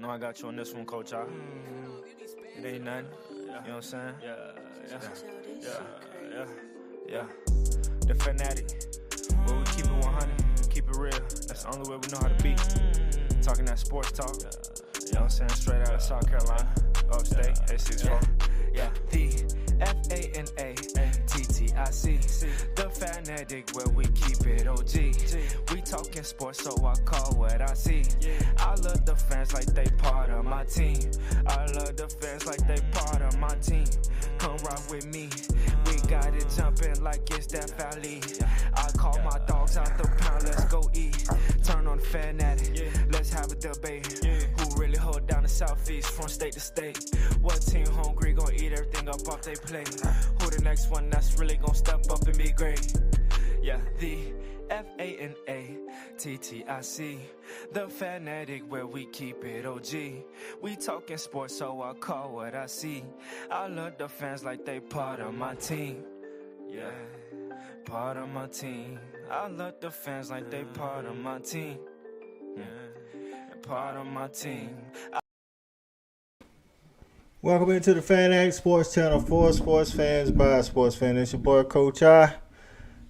No, I got you on this one, Coach. It ain't nothing. You know what I'm saying? Yeah. The fanatic. But we keep it 100, keep it real. That's the only way we know how to be. Talking that sports talk. You know what I'm saying? Straight out of South Carolina. Upstate, A64. Yeah. The FANATTIC. The fanatic where we keep it OG. We talking sports, so I call what I see. I love the fans like they part of my team. I love the fans like they part of my team. Come rock with me. We got it jumping like it's that valley. I call my dogs out the pound, let's go eat. Turn on the fanatic, let's have a debate. Who really hold down the Southeast from state to state? What team hungry gon' eat everything up off they plate? Who the next one that's really gon' step up and be great? Yeah, the FANATTIC. The fanatic where we keep it OG. We talking sports, so I call what I see. I love the fans like they part of my team. Yeah, part of my team. I love the fans like they part of my team. Part of my team. Welcome into the Fanatic Sports Channel for sports fans by sports fans. It's your boy Coach I.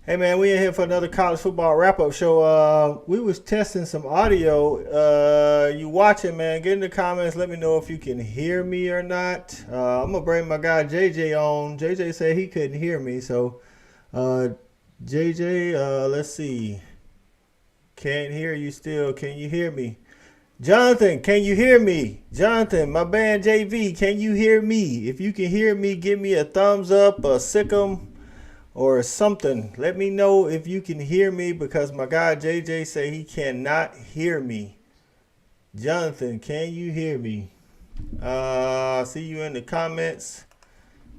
Hey man, we in here for another college football wrap-up show. We was testing some audio. You watching, man, get in the comments. Let me know if you can hear me or not. I'm going to bring my guy JJ on. JJ said he couldn't hear me. So, JJ, let's see. Can't hear you still. Can you hear me? Jonathan, can you hear me? Jonathan, my band JV, can you hear me? If you can hear me, give me a thumbs up, a sick'em, or something. Let me know if you can hear me because my guy JJ say he cannot hear me. Jonathan, can you hear me? See you in the comments.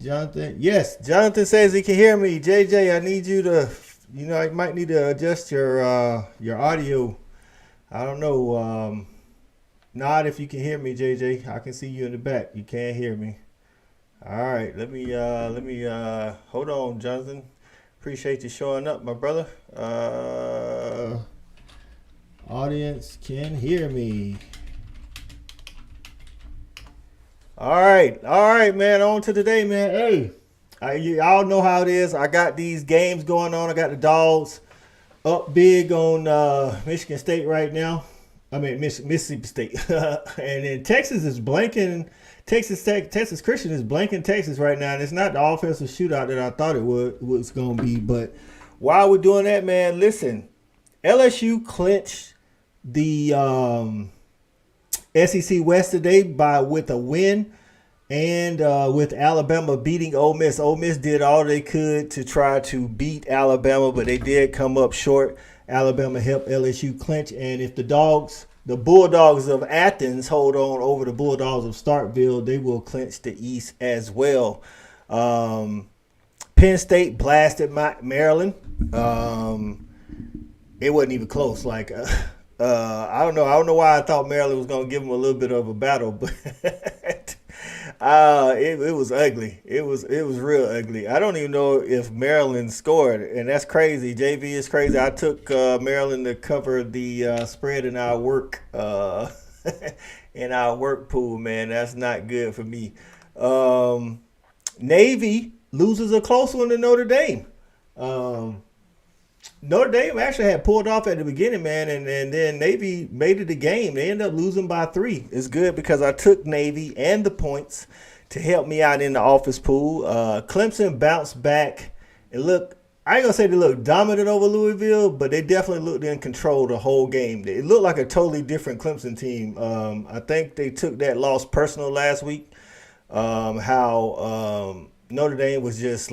Jonathan, yes, Jonathan says he can hear me. JJ, I need you to, I might need to adjust your audio. I don't know. Nod if you can hear me, JJ. I can see you in the back. You can't hear me. All right, let me hold on, Jonathan. Appreciate you showing up, my brother. Audience can hear me. All right, man. On to today, man. Hey, y'all know how it is. I got these games going on. I got the Dogs up big on Michigan State right now. I mean Mississippi State, and then Texas is blanking. Texas Christian is blanking Texas right now, and it's not the offensive shootout that I thought it was going to be. But while we're doing that, man, listen, LSU clinched the SEC West today with a win, and with Alabama beating Ole Miss. Ole Miss did all they could to try to beat Alabama, but they did come up short. Alabama helped LSU clinch, and if the Bulldogs of Athens hold on over the Bulldogs of Starkville, they will clinch the East as well. Penn State blasted Maryland. It wasn't even close. I don't know. I don't know why I thought Maryland was going to give them a little bit of a battle, but it was ugly. It was real ugly. I don't even know if Maryland scored, and that's crazy. JV is crazy. I took Maryland to cover the spread in our work pool. Man, that's not good for me. Navy loses a close one to Notre Dame. Notre Dame actually had pulled off at the beginning, man, and then Navy made it a game. They ended up losing by 3. It's good because I took Navy and the points to help me out in the office pool. Clemson bounced back. I ain't going to say they looked dominant over Louisville, but they definitely looked in control the whole game. It looked like a totally different Clemson team. I think they took that loss personal last week, how Notre Dame was just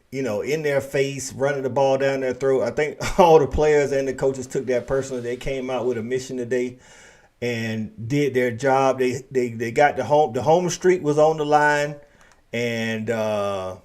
in their face, running the ball down their throat. I think all the players and the coaches took that personally. They came out with a mission today and did their job. They got the home streak was on the line, and the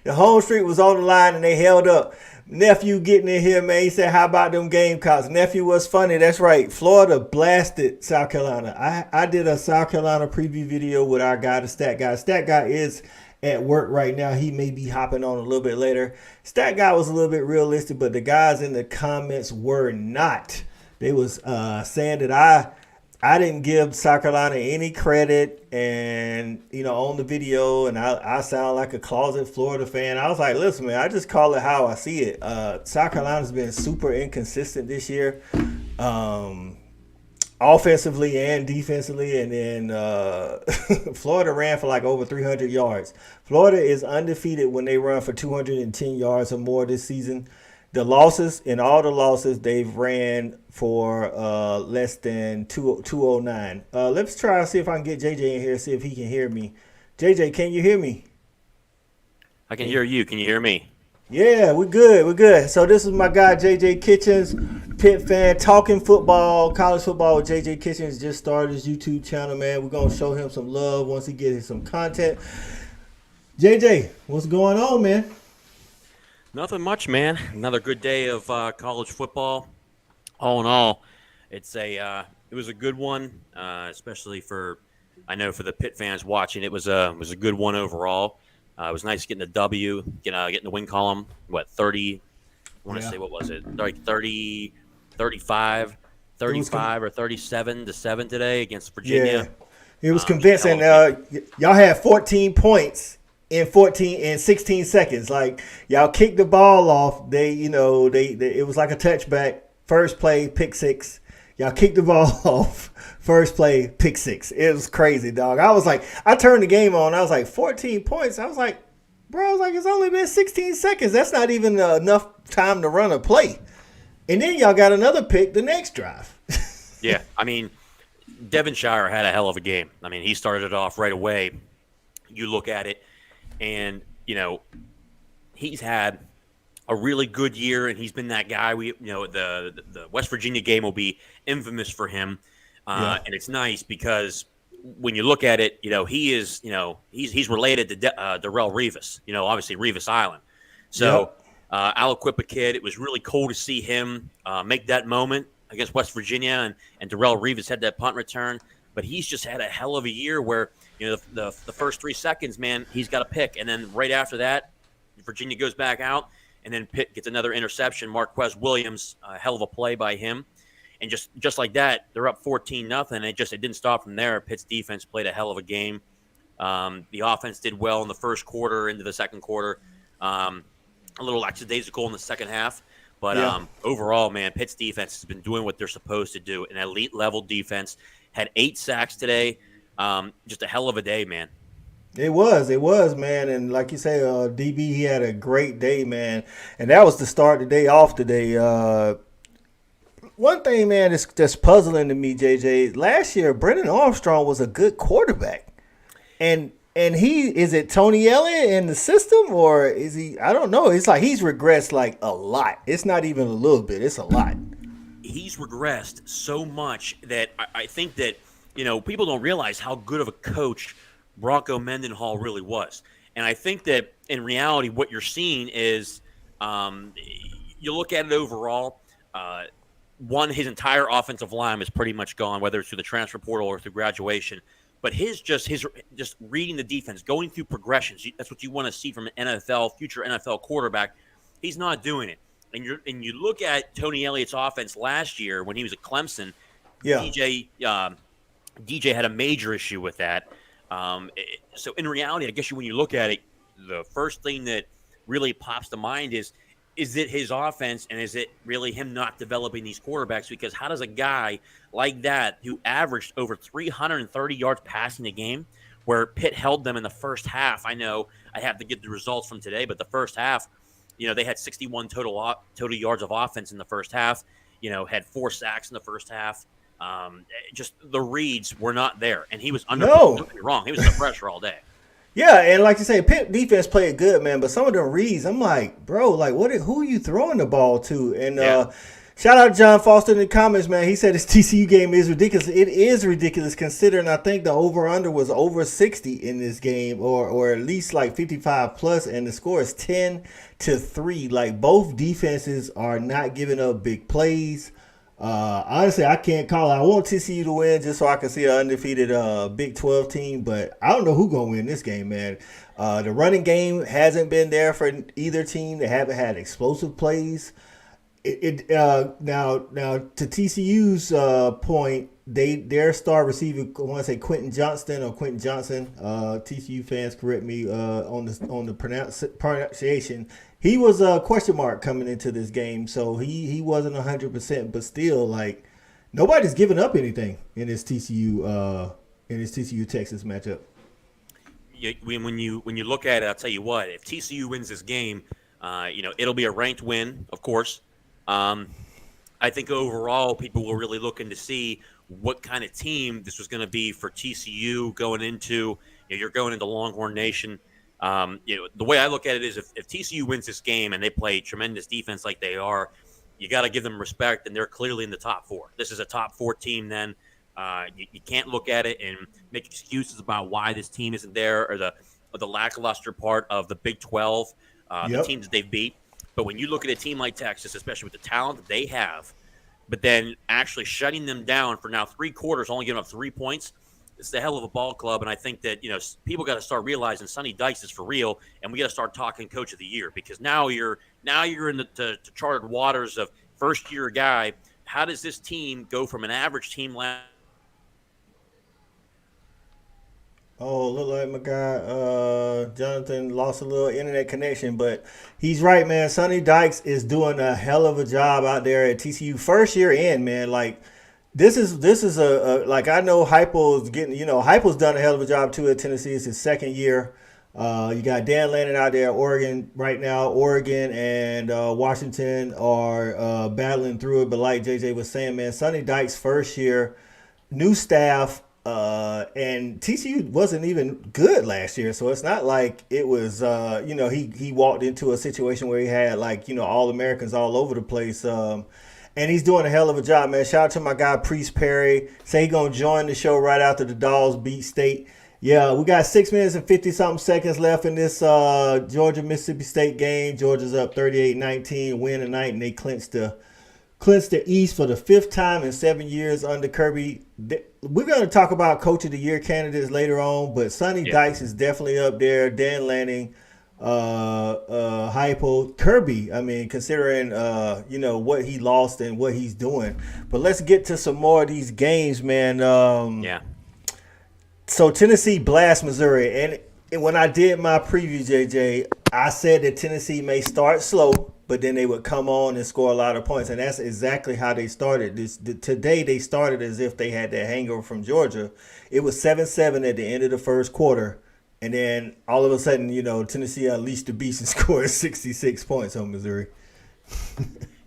home streak was on the line, and they held up. Nephew getting in here, man. He said, "How about them Gamecocks?" Nephew was funny. That's right. Florida blasted South Carolina. I did a South Carolina preview video with our guy, the Stat Guy. Stat Guy is at work right now. He may be hopping on a little bit later. Stat Guy was a little bit realistic, but the guys in the comments were not. they was saying that I didn't give South Carolina any credit, and on the video, and I sound like a closet Florida fan. I was like, listen, man, I just call it how I see it. South Carolina's been super inconsistent this year, offensively and defensively, and then Florida ran for like over 300 yards. Florida is undefeated when they run for 210 yards or more this season. The losses, in all the losses, they've ran for less than 209. Let's try to see if I can get JJ in here, see if he can hear me. JJ, can you hear me? I can hear you. Can you hear me? Yeah, we're good. We're good. So this is my guy, JJ Kitchens, Pitt fan, talking football, college football with JJ Kitchens. Just started his YouTube channel, man. We're going to show him some love once he gets some content. JJ, what's going on, man? Nothing much, man. Another good day of college football. All in all, it was a good one, especially for the Pitt fans watching. It was a good one overall. It was nice getting the W, getting the win column. 30? I want to say, what was it? Like 30, 35 or 37-7 today against Virginia. Yeah, it was convincing. Y'all had 14 points in 16 seconds. Like, y'all kicked the ball off. They it was like a touchback. First play, pick six. Y'all kicked the ball off. First play, pick six. It was crazy, dog. I turned the game on. I was like, 14 points. I was like, bro, it's only been 16 seconds. That's not even enough time to run a play. And then y'all got another pick the next drive. Yeah, Devonshire had a hell of a game. He started it off right away. You look at it, and, he's had a really good year, and he's been that guy. The West Virginia game will be infamous for him, and it's nice because when you look at it, he is, he's related to Darrelle Revis. Obviously Revis Island. So Aliquippa kid, it was really cool to see him make that moment against West Virginia, and Darrelle Revis had that punt return. But he's just had a hell of a year where the first 3 seconds, man, he's got a pick, and then right after that, Virginia goes back out. And then Pitt gets another interception. Marquez Williams, a hell of a play by him. And just like that, they're up 14-0. It didn't stop from there. Pitt's defense played a hell of a game. The offense did well in the first quarter, into the second quarter. A little lackadaisical in the second half. But overall, man, Pitt's defense has been doing what they're supposed to do. An elite-level defense. Had 8 sacks today. Just a hell of a day, man. It was, man. And like you say, DB, he had a great day, man. And that was to start the day off today. One thing, man, that's puzzling to me, JJ, last year, Brennan Armstrong was a good quarterback. And is it Tony Elliott in the system, or is he, I don't know. It's like he's regressed like a lot. It's not even a little bit. It's a lot. He's regressed so much that I think that, people don't realize how good of a coach Bronco Mendenhall really was. And I think that in reality, what you're seeing is you look at it overall, his entire offensive line is pretty much gone, whether it's through the transfer portal or through graduation. But his just reading the defense, going through progressions, that's what you want to see from an future NFL quarterback. He's not doing it. And you look at Tony Elliott's offense last year when he was at Clemson. Yeah. DJ had a major issue with that. So in reality, I guess when you look at it, the first thing that really pops to mind is it his offense, and is it really him not developing these quarterbacks? Because how does a guy like that, who averaged over 330 yards passing a game, where Pitt held them in the first half? I know I have to get the results from today, but the first half, they had 61 total yards of offense in the first half, had 4 sacks in the first half. Just the reads were not there, and he was under. Don't get me wrong, he was under pressure all day. Yeah, and like you say, Pitt defense played good, man. But some of them reads, I'm like, bro, like who are you throwing the ball to? And shout out to John Foster in the comments, man. He said his TCU game is ridiculous. It is ridiculous considering I think the over/under was over 60 in this game, or at least like 55 plus, and the score is 10-3. Like both defenses are not giving up big plays. Honestly, I can't call it. I want TCU to win just so I can see an undefeated Big 12 team, but I don't know who's going to win this game, man. The running game hasn't been there for either team. They haven't had explosive plays. Now to TCU's point, their star receiver, I want to say Quentin Johnston or Quentin Johnson. TCU fans correct me on the pronunciation. He was a question mark coming into this game, so he wasn't 100%, but still, like, nobody's giving up anything in this TCU Texas matchup. When you look at it, I'll tell you what. If TCU wins this game, it'll be a ranked win, of course. I think overall, people were really looking to see what kind of team this was going to be for TCU going into. You're going into Longhorn Nation. The way I look at it is, if TCU wins this game and they play tremendous defense like they are, you got to give them respect, and they're clearly in the top four. This is a top four team. Then you can't look at it and make excuses about why this team isn't there, or the lackluster part of the Big 12, the teams that they've beat. But when you look at a team like Texas, especially with the talent that they have, but then actually shutting them down for now 3 quarters, only giving up 3 points, it's the hell of a ball club. And I think that people got to start realizing Sonny Dykes is for real, and we got to start talking Coach of the Year, because now you're in the charted waters of first year guy. How does this team go from an average team last? Oh, look like my guy Jonathan lost a little internet connection, but he's right, man. Sonny Dykes is doing a hell of a job out there at TCU. First year in, man. Like, this is a like, I know Heupel's getting, Heupel's done a hell of a job too at Tennessee. It's his second year. You got Dan Lanning out there at Oregon right now. Oregon and Washington are battling through it, but like JJ was saying, man, Sonny Dykes' first year, new staff. And TCU wasn't even good last year, so it's not like it was he walked into a situation where he had, like, all Americans all over the place, and he's doing a hell of a job, man. Shout out to my guy Priest Perry. Say he gonna join the show right after the Dogs beat State. Yeah, we got 6 minutes and 50 something seconds left in this Georgia Mississippi State game. Georgia's up 38-19, win tonight, and they clinched the East for the 5th time in 7 years under Kirby. We're going to talk about Coach of the Year candidates later on, but Sonny Dykes is definitely up there. Dan Lanning, Heupel, Kirby. I mean, considering what he lost and what he's doing. But let's get to some more of these games, man. So Tennessee blasts Missouri, and when I did my preview, JJ, I said that Tennessee may start slow, but then they would come on and score a lot of points. And that's exactly how they started. Today they started as if they had that hangover from Georgia. It was 7-7 at the end of the first quarter. And then all of a sudden, Tennessee unleashed the beast and scored 66 points on Missouri.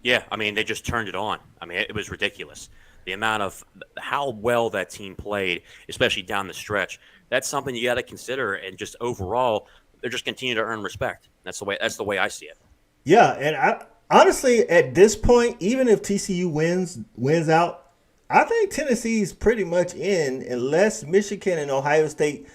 Yeah, I mean, they just turned it on. I mean, it was ridiculous. The amount of how well that team played, especially down the stretch, that's something you got to consider. And just overall, they're just continuing to earn respect. That's the way I see it. Yeah, and I honestly, at this point, even if TCU wins out, I think Tennessee's pretty much in, unless Michigan and Ohio State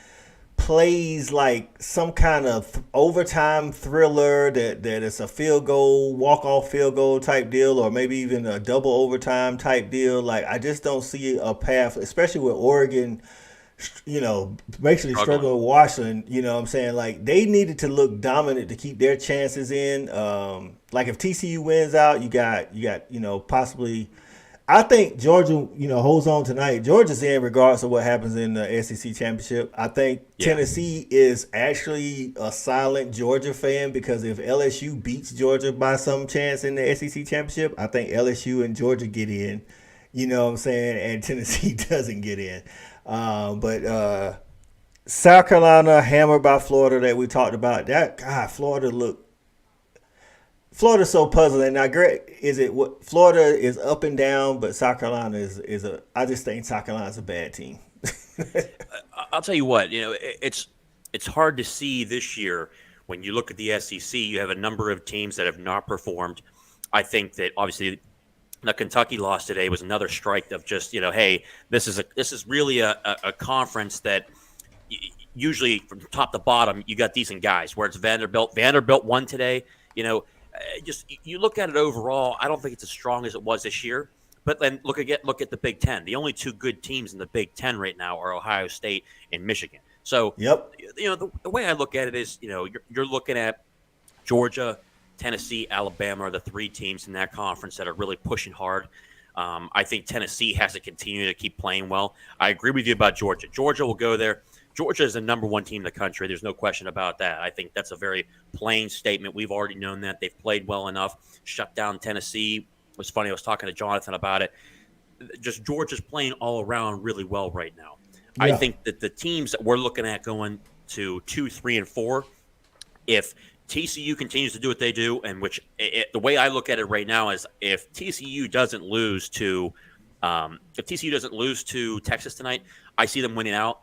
plays like some kind of overtime thriller that it's a field goal, walk-off field goal type deal, or maybe even a double overtime type deal. Like, I just don't see a path, especially with Oregon, basically struggling with Washington. You know what I'm saying? Like, they needed to look dominant to keep their chances in. Like, if TCU wins out, you got possibly, I think Georgia, holds on tonight. Georgia's in regardless of what happens in the SEC championship. I think Tennessee is actually a silent Georgia fan, because if LSU beats Georgia by some chance in the SEC championship, I think LSU and Georgia get in. You know what I'm saying? And Tennessee doesn't get in. But South Carolina hammered by Florida that we talked about. Florida's so puzzling. Now, Greg, Florida is up and down, but South Carolina I just think South Carolina's a bad team. I'll tell you what, it's hard to see this year when you look at the SEC. You have a number of teams that have not performed. I think that obviously the Kentucky loss today was another strike of just, hey, this is really a conference that usually from top to bottom you got decent guys. Where it's Vanderbilt won today. Just you look at it overall, I don't think it's as strong as it was this year. But then look at the Big Ten. The only 2 good teams in the Big Ten right now are Ohio State and Michigan. So the way I look at it is, you're looking at Georgia, Tennessee, Alabama are the 3 teams in that conference that are really pushing hard. I think Tennessee has to continue to keep playing well. I agree with you about Georgia. Georgia will go there. Georgia is the number 1 team in the country. There's no question about that. I think that's a very plain statement. We've already known that. They've played well enough, shut down Tennessee. It was funny. I was talking to Jonathan about it. Just Georgia's playing all around really well right now. Yeah. I think that the teams that we're looking at going to 2, 3, and 4, if TCU continues to do what they do, and the way I look at it right now is if TCU doesn't lose to Texas tonight, I see them winning out.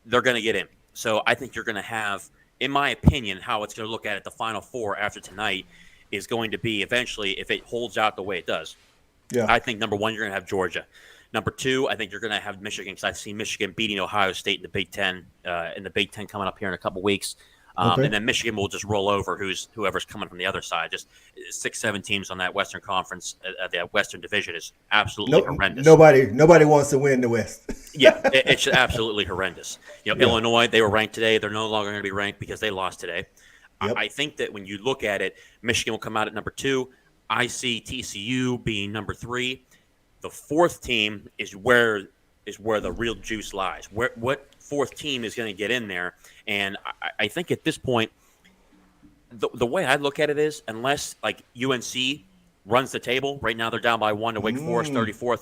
They're going to get in. So I think you're going to have, in my opinion, how it's going to look at it, the Final Four after tonight is going to be eventually, if it holds out the way it does. Yeah. I think number 1, you're going to have Georgia. Number 2, I think you're going to have Michigan, because I've seen Michigan beating Ohio State in the Big Ten, coming up here in a couple weeks. And then Michigan will just roll over whoever's coming from the other side. Just 6, 7 teams on that Western Conference, the Western Division is absolutely horrendous. Nobody wants to win the West. Yeah, it's absolutely horrendous. Illinois, they were ranked today. They're no longer going to be ranked because they lost today. Yep. I think that when you look at it, Michigan will come out at number 2. I see TCU being number 3. The 4th team is where the real juice lies. What 4th team is going to get in there? And I think at this point, the way I look at it is, unless like UNC runs the table, right now they're down by 1 to Wake Forest, 34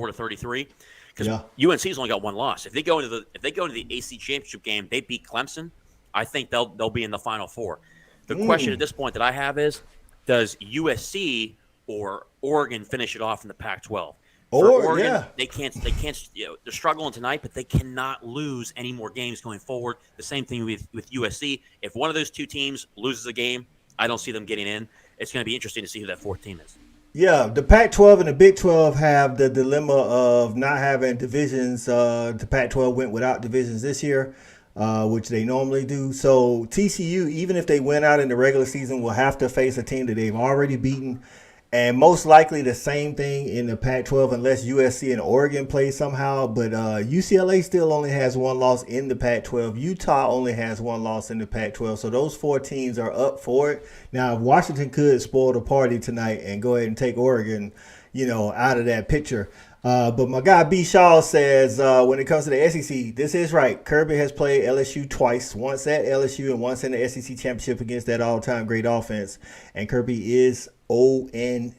to 33. Because UNC's only got 1 loss. If they go into the AC championship game, they beat Clemson, I think they'll be in the Final Four. The question at this point that I have is, does USC or Oregon finish it off in the Pac-12? Oregon, they can't. They're struggling tonight, but they cannot lose any more games going forward. The same thing with USC. If one of those 2 teams loses a game, I don't see them getting in. It's going to be interesting to see who that 4th team is. Yeah, the Pac-12 and the Big 12 have the dilemma of not having divisions. The Pac-12 went without divisions this year, which they normally do. So TCU, even if they win out in the regular season, will have to face a team that they've already beaten. And most likely the same thing in the Pac-12 unless USC and Oregon play somehow. But UCLA still only has 1 loss in the Pac-12. Utah only has 1 loss in the Pac-12. So those 4 teams are up for it. Now, if Washington could spoil the party tonight and go ahead and take Oregon, out of that picture. But my guy B. Shaw says when it comes to the SEC, this is right. Kirby has played LSU twice, once at LSU and once in the SEC championship against that all-time great offense. And Kirby is 0-2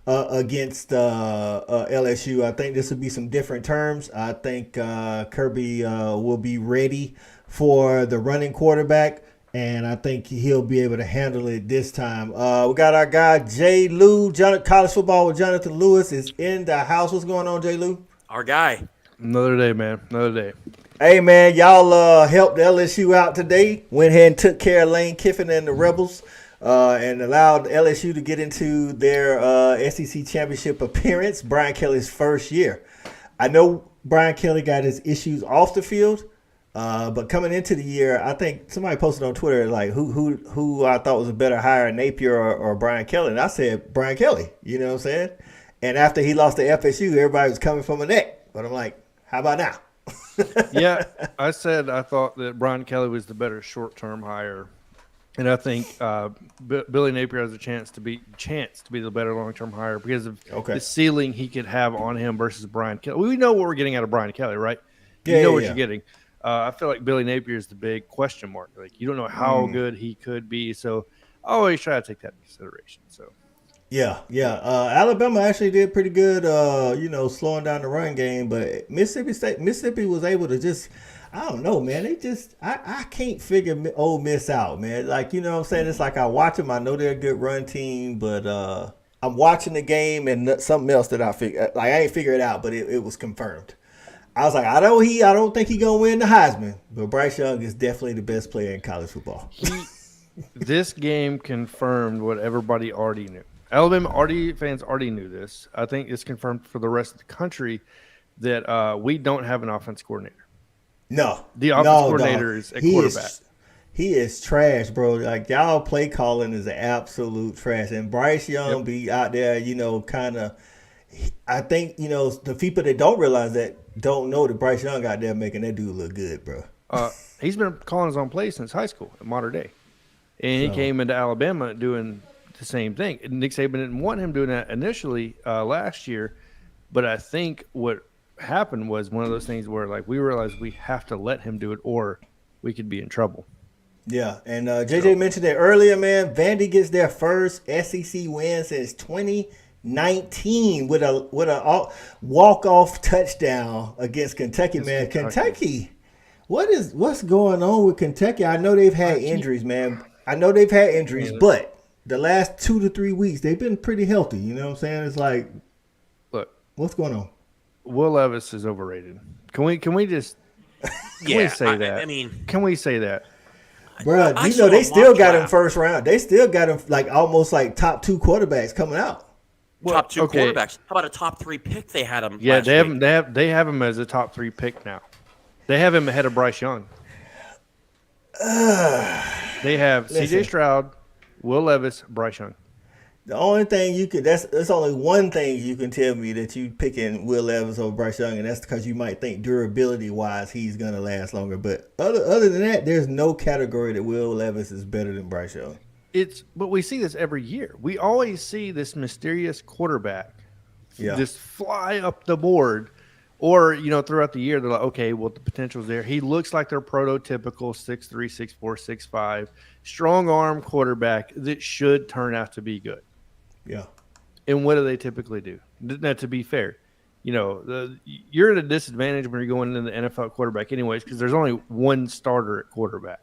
against LSU. I think this will be some different terms. I think Kirby will be ready for the running quarterback, and I think he'll be able to handle it this time. We got our guy Jay Lou. College football with Jonathan Lewis is in the house. What's going on, Jay Lou? Our guy. Another day, man. Another day. Hey, man, y'all helped LSU out today. Went ahead and took care of Lane Kiffin and the Rebels. And allowed LSU to get into their SEC championship appearance, Brian Kelly's first year. I know Brian Kelly got his issues off the field, but coming into the year, I think somebody posted on Twitter like who I thought was a better hire, Napier or Brian Kelly, and I said Brian Kelly. You know what I'm saying? And after he lost to FSU, everybody was coming from a neck. But I'm like, how about now? Yeah, I said I thought that Brian Kelly was the better short-term hire. And I think Billy Napier has a chance to be the better long-term hire because of the ceiling he could have on him versus Brian Kelly. We know what we're getting out of Brian Kelly, right? You know what you're getting. I feel like Billy Napier is the big question mark. Like you don't know how good he could be, so I always try to take that into consideration. So. Yeah. Alabama actually did pretty good, slowing down the run game, but Mississippi was able to just. I don't know, man. I can't figure Ole Miss out, man. Like, you know what I'm saying? It's like I watch them. I know they're a good run team, but I'm watching the game and something else that I ain't figured it out, but it was confirmed. I was like, I don't think he's going to win the Heisman, but Bryce Young is definitely the best player in college football. This game confirmed what everybody already knew. Alabama fans already knew this. I think it's confirmed for the rest of the country that we don't have an offense coordinator. No. The offense coordinator is a quarterback. He is trash, bro. Like, y'all play calling is an absolute trash. And Bryce Young be out there, kind of – I think, the people that don't realize that don't know that Bryce Young out there making that dude look good, bro. He's been calling his own plays since high school in modern day. And he came into Alabama doing the same thing. And Nick Saban didn't want him doing that initially last year, but I think what happened was one of those things where like we realized we have to let him do it or we could be in trouble. Yeah, and JJ mentioned it earlier, man. Vandy gets their first SEC win since 2019 with a walk-off touchdown against Kentucky, man. Kentucky, what's going on with Kentucky? I know they've had injuries, man. But the last 2 to 3 weeks, they've been pretty healthy. You know what I'm saying? It's like, look, what's going on? Will Levis is overrated. Can we just say that? I mean, can we say that? Bro, you know they still got him first round. They still got him like almost like top 2 quarterbacks coming out. Top 2 quarterbacks. How about a top 3 pick? They had him. Yeah, they have him as a top 3 pick now. They have him ahead of Bryce Young. They have C.J. Stroud, Will Levis, Bryce Young. The only thing there's only one thing you can tell me that you picking Will Levis over Bryce Young, and that's because you might think durability wise he's gonna last longer. But other than that, there's no category that Will Levis is better than Bryce Young. But we see this every year. We always see this mysterious quarterback just fly up the board, or throughout the year they're like, okay, well the potential's there. He looks like their prototypical 6'3", 6'4", 6'5", strong arm quarterback that should turn out to be good. Yeah. And what do they typically do? Now, to be fair, you're at a disadvantage when you're going into the NFL quarterback anyways because there's only one starter at quarterback.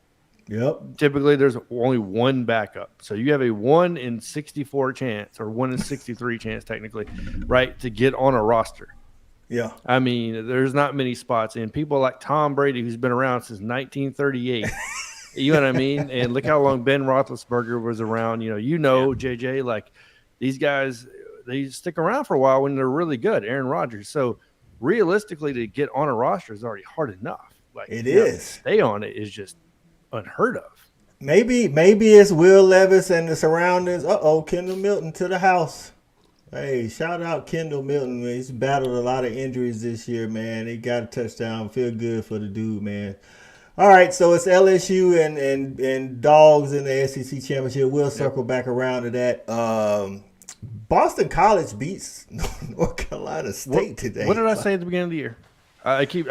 Yep. Typically, there's only one backup. So you have a 1 in 64 chance or 1 in 63 chance technically, right, to get on a roster. Yeah. I mean, there's not many spots. And people like Tom Brady, who's been around since 1938 – you know what I mean? And look how long Ben Roethlisberger was around. JJ, like – these guys, they stick around for a while when they're really good. Aaron Rodgers. So realistically, to get on a roster is already hard enough. Like it is. Stay on it is just unheard of. Maybe it's Will Levis and the surroundings. Kendall Milton to the house. Hey, shout out Kendall Milton. Man. He's battled a lot of injuries this year, man. He got a touchdown. Feel good for the dude, man. All right, so it's LSU and Dogs in the SEC championship. We'll circle back around to that. Boston College beats North Carolina State today. What did I say at the beginning of the year? I keep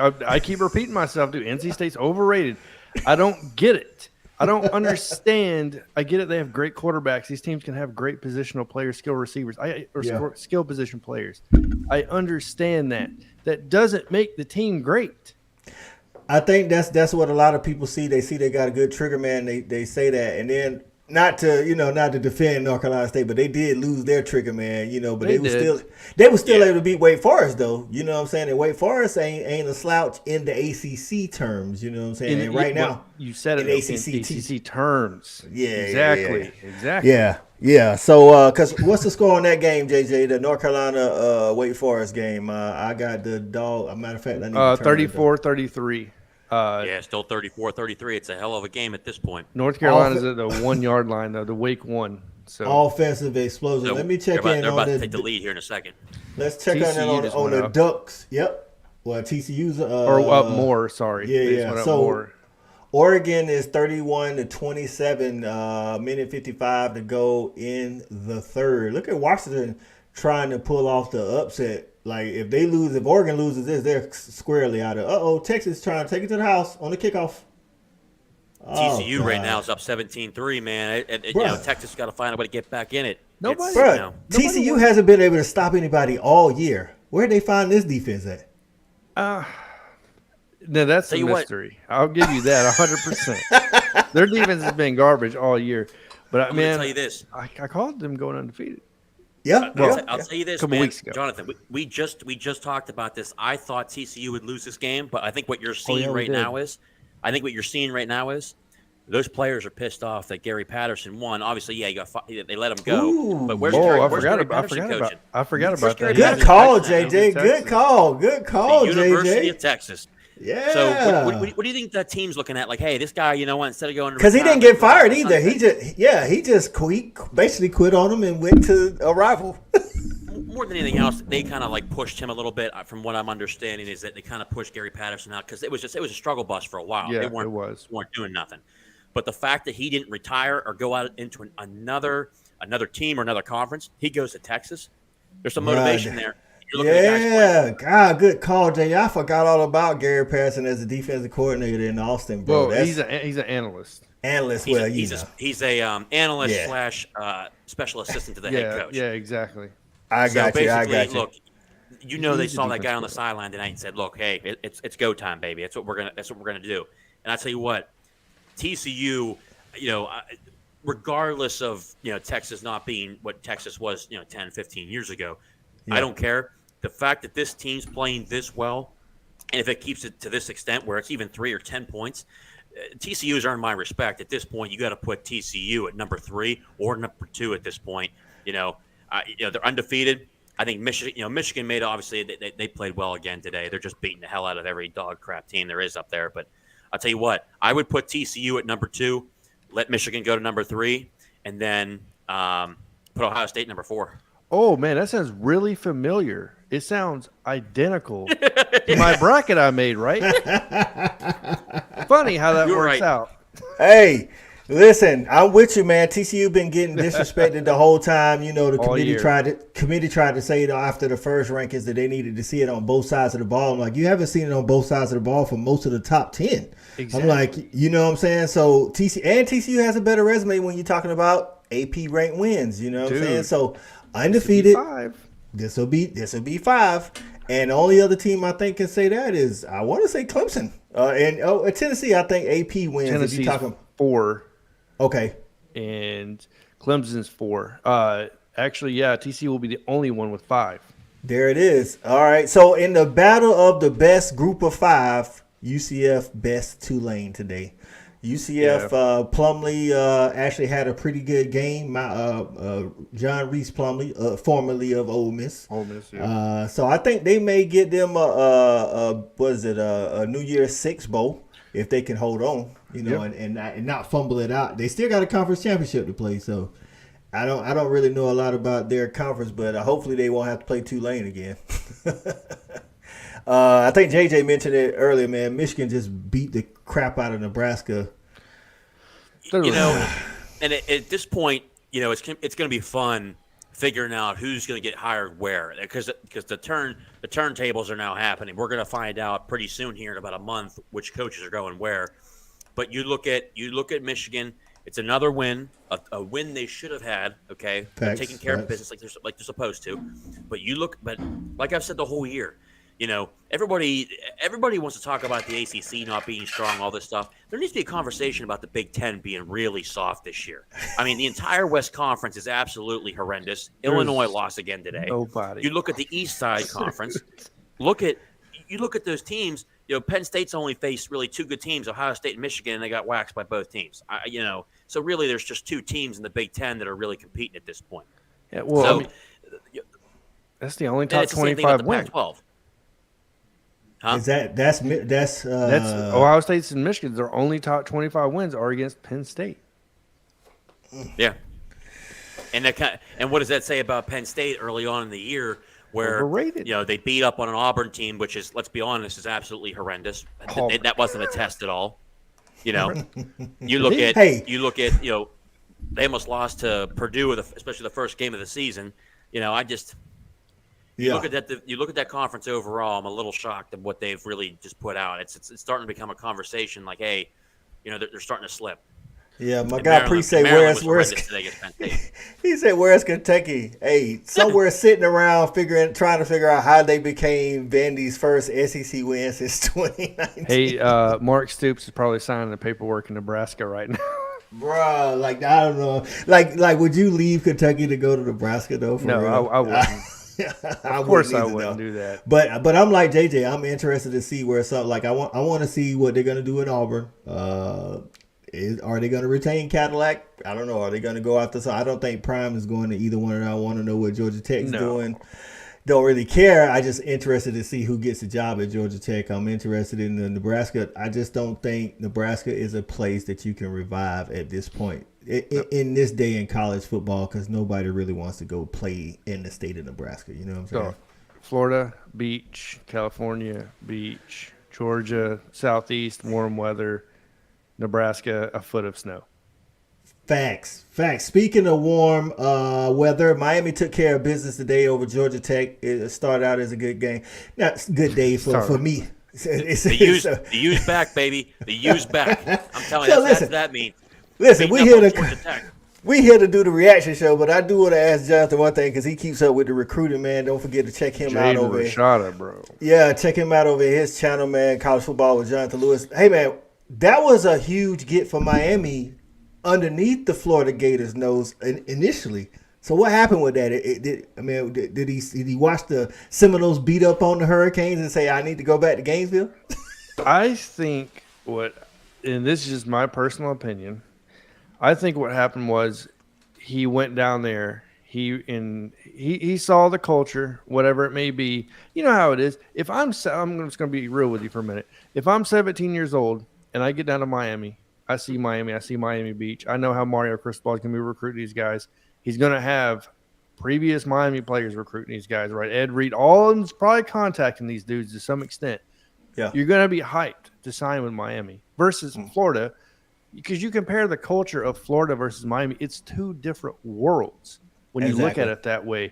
repeating myself, dude. NC State's overrated. I don't get it. I don't understand. I get it. They have great quarterbacks. These teams can have great positional players, skill receivers, skill position players. I understand that. That doesn't make the team great. I think that's what a lot of people see. They see they got a good trigger man. They say that, and then not to defend North Carolina State, but they did lose their trigger man. But they were still able to beat Wake Forest though. You know what I'm saying? And Wake Forest ain't a slouch in the ACC terms. You know what I'm saying? And right now, you said it in ACC terms. Yeah, exactly. Yeah. So, because what's the score on that game, JJ? The North Carolina Wake Forest game. I got the dog. As a matter of fact, I need to 34-33. Still 34-33. It's a hell of a game at this point. North Carolina's at the 1 yard line, though. The Wake won. So offensive explosion. So let me check in they're on about to take the lead here in a second. Let's check on the Ducks. Yep. Well, TCU's or up more. Sorry. Yeah. So Oregon is 31-27. Minute 55 to go in the third. Look at Washington trying to pull off the upset. Like, if Oregon loses this, they're squarely out of. Texas trying to take it to the house on the kickoff. TCU right now is up 17-3, man. Texas got to find a way to get back in it. TCU hasn't been able to stop anybody all year. Where did they find this defense at? No, that's a mystery. I'll give you that 100%. Their defense has been garbage all year. But I'm going to tell you this. I called them going undefeated. Yeah, I'll tell you this, man, weeks ago. Jonathan. We just talked about this. I thought TCU would lose this game, but I think what you're seeing right now is those players are pissed off that Gary Patterson won. Obviously, they let him go. Ooh, but where's Gary Patterson coaching? I forgot about that. Good call, JJ. Good call, JJ. University of Texas. Yeah. So what do you think that team's looking at? Like, hey, this guy, instead of going because he didn't get fired either. He just basically quit on him and went to a rival. More than anything else, they kind of like pushed him a little bit. From what I'm understanding, is that they kind of pushed Gary Patterson out because it was a struggle bus for a while. Yeah, they weren't doing nothing. But the fact that he didn't retire or go out into another team or another conference, he goes to Texas. There's some motivation there. Yeah, God, good call, Jay. I forgot all about Gary Patterson as a defensive coordinator in Austin, bro. Well, he's an analyst. Analyst, he's a analyst / special assistant to the head coach. Yeah, exactly. I got you. Look, they saw that guy on the sideline tonight and said, "Look, hey, it's go time, baby. That's what we're gonna do." And I tell you what, TCU, regardless of Texas not being what Texas was 10, 15 years ago, I don't care. The fact that this team's playing this well, and if it keeps it to this extent where it's even 3 or 10 points, TCU's earned my respect. At this point, you got to put TCU at number 3 or number 2 at this point. They're undefeated. I think Michigan made, obviously they played well again today. They're just beating the hell out of every dog crap team there is up there. But I'll tell you what, I would put TCU at number 2, let Michigan go to number 3, and then put Ohio State number 4. Oh, man, that sounds really familiar. It sounds identical to my bracket I made, right? Funny how that works out. Hey, listen, I'm with you, man. TCU been getting disrespected the whole time. The committee tried to say after the first rankings that they needed to see it on both sides of the ball. I'm like, you haven't seen it on both sides of the ball for most of the top 10. Exactly. I'm like, you know what I'm saying? So TCU has a better resume when you're talking about AP ranked wins. You know what I'm saying? So undefeated. This will be 5. And the only other team I think can say that is, I want to say Clemson. And Tennessee, I think AP wins. Tennessee's 4. Okay. And Clemson's 4. Actually, TCU will be the only one with 5. There it is. All right. So in the battle of the best group of 5, UCF best Tulane today. UCF Plumlee actually had a pretty good game. John Reese Plumlee, formerly of Ole Miss. Yeah. So I think they may get them a New Year's Six bowl if they can hold on, and not fumble it out. They still got a conference championship to play, so I don't really know a lot about their conference, but hopefully they won't have to play Tulane again. I think JJ mentioned it earlier, man. Michigan just beat the crap out of Nebraska. And at this point, it's going to be fun figuring out who's going to get hired where, because the turntables are now happening. We're going to find out pretty soon here in about a month which coaches are going where. But you look at Michigan. It's another win, a win they should have had. Okay, they're taking care of business like they're supposed to. But like I've said the whole year. Everybody wants to talk about the ACC not being strong, all this stuff. There needs to be a conversation about the Big Ten being really soft this year. I mean, the entire West Conference is absolutely horrendous. Illinois lost again today. Nobody. You look at the East Side Conference. Look at those teams. Penn State's only faced really 2 good teams, Ohio State and Michigan, and they got waxed by both teams. So really, there's just 2 teams in the Big Ten that are really competing at this point. Yeah, well, that's the only top 25 win. Pac-12. Huh? Is that's Ohio State's and Michigan's. Their only top 25 wins are against Penn State. Yeah, and what does that say about Penn State early on in the year, where overrated? They beat up on an Auburn team, which is, let's be honest, is absolutely horrendous. That wasn't a test at all. You look at they almost lost to Purdue, especially the first game of the season. You look at that conference overall. I'm a little shocked at what they've really just put out. It's starting to become a conversation. Like, hey, they're starting to slip. Yeah, my guy Pre say where's he said where's Kentucky? Hey, somewhere sitting around trying to figure out how they became Vandy's first SEC win since 2019. Hey, Mark Stoops is probably signing the paperwork in Nebraska right now. Bro, I don't know. Like, would you leave Kentucky to go to Nebraska though? No, I wouldn't. Of course I wouldn't do that. But I'm like JJ. I'm interested to see where something like I want to see what they're gonna do in Auburn. Are they gonna retain Cadillac? I don't know. Are they gonna go after? So I don't think Prime is going to either one. And I want to know what Georgia Tech's doing. Don't really care. I just interested to see who gets the job at Georgia Tech. I'm interested in the Nebraska. I just don't think Nebraska is a place that you can revive at this point. In this day in college football, because nobody really wants to go play in the state of Nebraska. You know what I'm saying? Florida, beach. California, beach. Georgia, southeast, warm weather. Nebraska a foot of snow. Facts. Speaking of warm weather, Miami took care of business today over Georgia Tech. It started out as a good game. Not good day for me. The U's back, baby. The U's back. I'm telling you, that's what that means. Listen, we here to do the reaction show, but I do want to ask Jonathan one thing because he keeps up with the recruiting, man. Don't forget to check him out over Rashada, bro. Yeah, check him out over his channel, man. College Football with Jonathan Lewis. Hey, man, that was a huge get for Miami underneath the Florida Gators' nose initially. So what happened with that? Did he watch the Seminoles beat up on the Hurricanes and say, I need to go back to Gainesville? I think and this is just my personal opinion, I think what happened was he went down there. He saw the culture, whatever it may be. You know how it is. If I'm just going to be real with you for a minute. If I'm 17 years old and I get down to Miami, I see Miami Beach. I know how Mario Cristobal is going to be recruiting these guys. He's going to have previous Miami players recruiting these guys, right? Ed Reed, all of them's probably contacting these dudes to some extent. Yeah, you're going to be hyped to sign with Miami versus Florida. Because you compare the culture of Florida versus Miami, it's two different worlds when you look at it that way.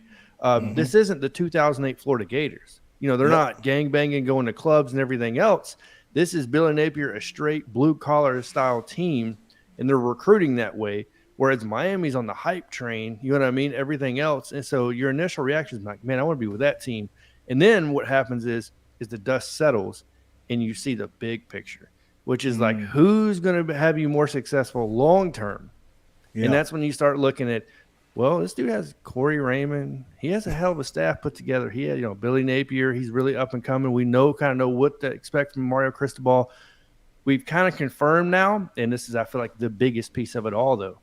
This isn't the 2008 Florida Gators. They're not gangbanging, going to clubs and everything else. This is Billy Napier, a straight blue-collar style team, and they're recruiting that way, whereas Miami's on the hype train, you know what I mean, everything else. And so your initial reaction is like, man, I want to be with that team. And then what happens is the dust settles, and you see the big picture, which is like who's going to have you more successful long term. Yeah. And that's when you start looking at, well, this dude has Corey Raymond. He has a hell of a staff put together. He had, Billy Napier. He's really up and coming. We kind of know what to expect from Mario Cristobal. We've kind of confirmed now, and this is, I feel like, the biggest piece of it all, though.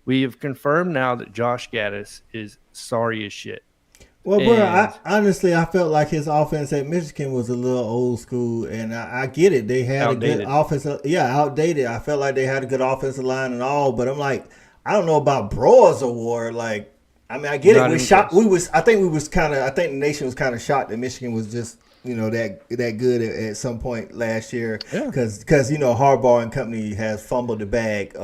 We have confirmed now that Josh Gaddis is sorry as shit. Well, bro, honestly, I felt like his offense at Michigan was a little old school, and I get it. They had outdated. A good offense. Yeah, outdated. I felt like they had a good offensive line and all, but I'm like, I don't know about Broyles Award. Like, I mean, I get it. I think the nation was kind of shocked that Michigan was just, that good at some point last year. Yeah. Because Harbaugh and company has fumbled the bag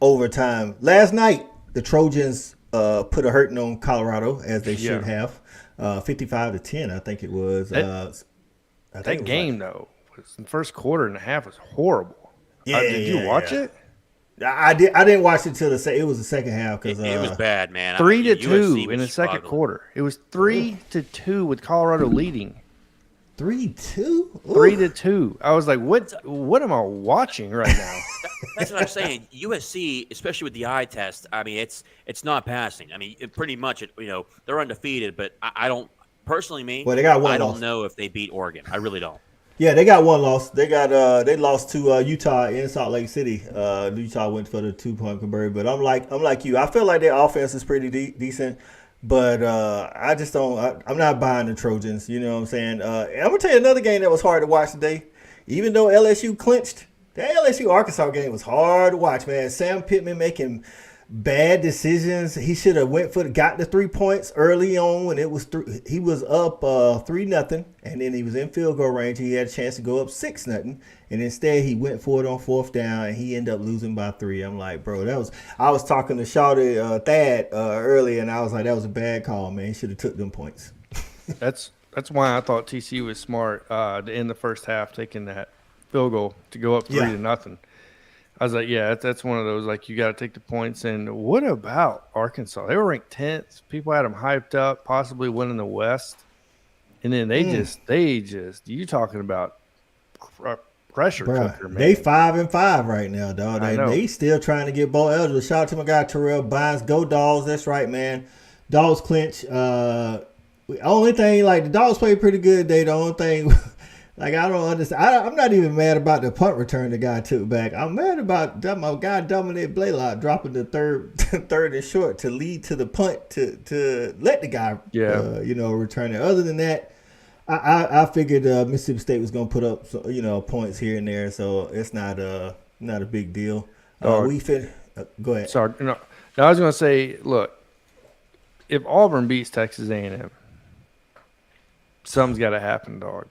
over time. Last night, the Trojans put a hurting on Colorado, as they should have. 55-10, I think it was. That game, though, was in the first quarter and a half was horrible. Did you watch it? I didn't watch it till it was the second half because it was bad, man. 3-2 in the second quarter. It was 3-2 with Colorado leading. 3-2? 3-2. I was like, what am I watching right now? That's what I'm saying. USC, especially with the eye test, I mean, it's not passing. I mean, pretty much, they're undefeated, but I don't personally, well, they got one I loss. don't know if they beat Oregon. I really don't. Yeah, they got one loss. They lost to Utah in Salt Lake City. Utah went for the 2-point conversion, but I'm like you. I feel like their offense is pretty decent. But I just don't. I'm not buying the Trojans. You know what I'm saying? I'm gonna tell you another game that was hard to watch today. Even though LSU clinched, that LSU Arkansas game was hard to watch, man. Sam Pittman making bad decisions. He should have got the 3 points early on when it was he was up 3-0, and then he was in field goal range. He had a chance to go up 6-0, and instead he went for it on 4th down, and he ended up losing by 3. I'm like, bro, I was talking to Shawty Thad earlier, and I was like, that was a bad call, man. He should have took them points. That's why I thought TCU was smart to end the first half, taking that field goal to go up 3-0. I was like, yeah, that's one of those, like, you got to take the points. And what about Arkansas? They were ranked 10th. People had them hyped up, possibly winning the West. And then they just, you talking about pressure cooker, man. They 5-5 right now, dog. They still trying to get bowl eligible. Shout out to my guy, Terrell Bynes. Go Dogs. That's right, man. Dogs clinch. Only thing, like, the Dogs played pretty good today. The only thing... Like, I don't understand. I'm not even mad about the punt return the guy took back. I'm mad about my guy Dominic Blaylock dropping the third and short to lead to the punt to let the guy return it. Other than that, I figured Mississippi State was going to put up points here and there, so it's not a big deal. Go ahead. Sorry, no, I was going to say, look, if Auburn beats Texas A&M, something's got to happen, dog.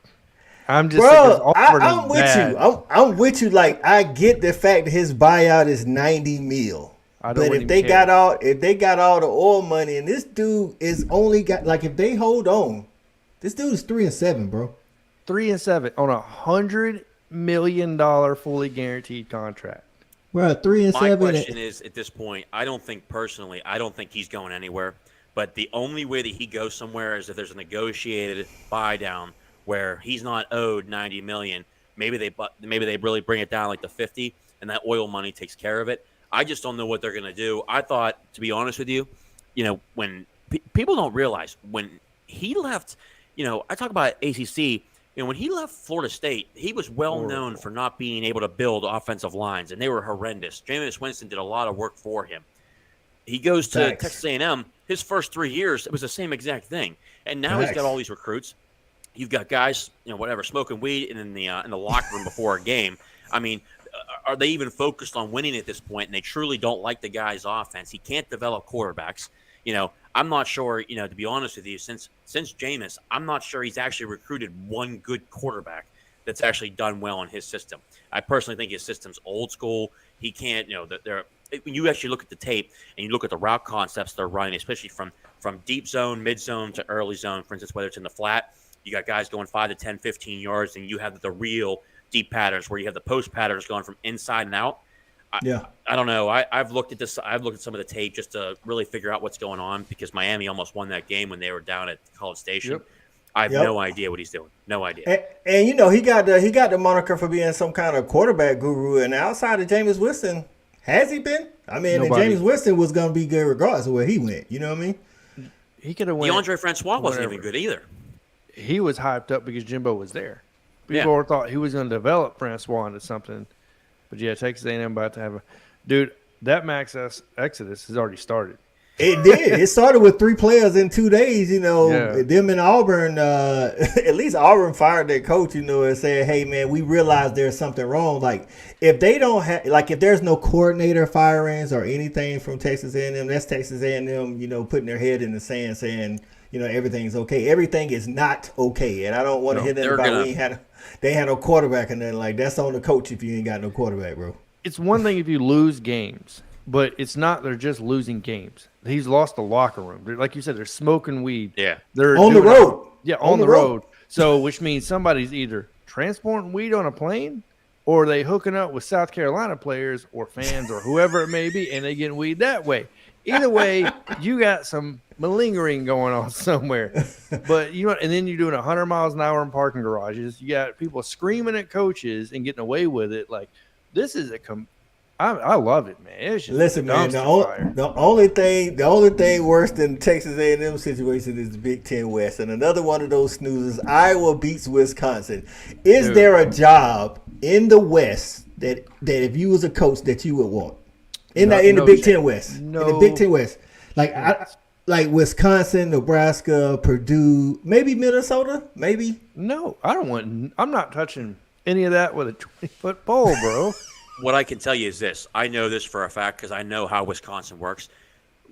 I'm just saying, Bro, I'm with you. I'm with you. Like, I get the fact that his buyout is $90 million. But if they got all the oil money, and this dude is only got, like, if they hold on, this dude is 3-7, bro. 3-7 on $100 million fully guaranteed contract. Bro, 3-7. My question is, at this point, I don't think he's going anywhere. But the only way that he goes somewhere is if there's a negotiated buy down where he's not owed $90 million. Maybe they really bring it down like to 50, and that oil money takes care of it. I just don't know what they're going to do. I thought, to be honest with you, when people don't realize when he left, I talk about ACC. When he left Florida State, he was well known for not being able to build offensive lines, and they were horrendous. Jameis Winston did a lot of work for him. He goes to Texas A&M. His first 3 years, it was the same exact thing. And now he's got all these recruits. You've got guys, smoking weed in the locker room before a game. I mean, are they even focused on winning at this point? And they truly don't like the guy's offense. He can't develop quarterbacks. I'm not sure, to be honest with you, since Jameis, I'm not sure he's actually recruited one good quarterback that's actually done well in his system. I personally think his system's old school. He can't, when you actually look at the tape and you look at the route concepts they're running, especially from deep zone, mid zone to early zone, for instance, whether it's in the flat, you got guys going 5 to 10, 15 yards, and you have the real deep patterns where you have the post patterns going from inside and out. I don't know. I've looked at this. I've looked at some of the tape just to really figure out what's going on because Miami almost won that game when they were down at College Station. Yep. I have no idea what he's doing. No idea. And he got the moniker for being some kind of quarterback guru. And outside of Jameis Winston, has he been? I mean, Jameis Winston was going to be good regardless of where he went. You know what I mean? He could have went. DeAndre Francois wasn't even good either. He was hyped up because Jimbo was there. People thought he was going to develop Francois into something. But yeah, Texas A&M about to have that max exodus has already started. It did. It started with 3 players in 2 days. Them in Auburn. At least Auburn fired their coach. And said, "Hey, man, we realize there's something wrong. Like if they don't have, if there's no coordinator firings or anything from Texas A&M, that's Texas A&M. Putting their head in the sand, saying, everything's okay. Everything is not okay. And I don't want to hear that about they had no quarterback and nothing like that's on the coach if you ain't got no quarterback, bro. It's one thing if you lose games, but it's not. They're just losing games. He's lost the locker room. Like you said, they're smoking weed. Yeah, they're on the road. On the road. So, which means somebody's either transporting weed on a plane, or they hooking up with South Carolina players or fans or whoever it may be, and they getting weed that way. Either way, you got some malingering going on somewhere. But and then you're doing 100 miles an hour in parking garages. You got people screaming at coaches and getting away with it. Like this is I love it, man. It's just listen, man. The only thing worse than Texas A&M situation is the Big Ten West, and another one of those snoozes. Iowa beats Wisconsin. Is there a job in the West that if you was a coach that you would want? In the Big Ten West. No. In the Big Ten West. Like Wisconsin, Nebraska, Purdue, maybe Minnesota, maybe? No, I'm not touching any of that with a 20-foot pole, bro. What I can tell you is this. I know this for a fact because I know how Wisconsin works.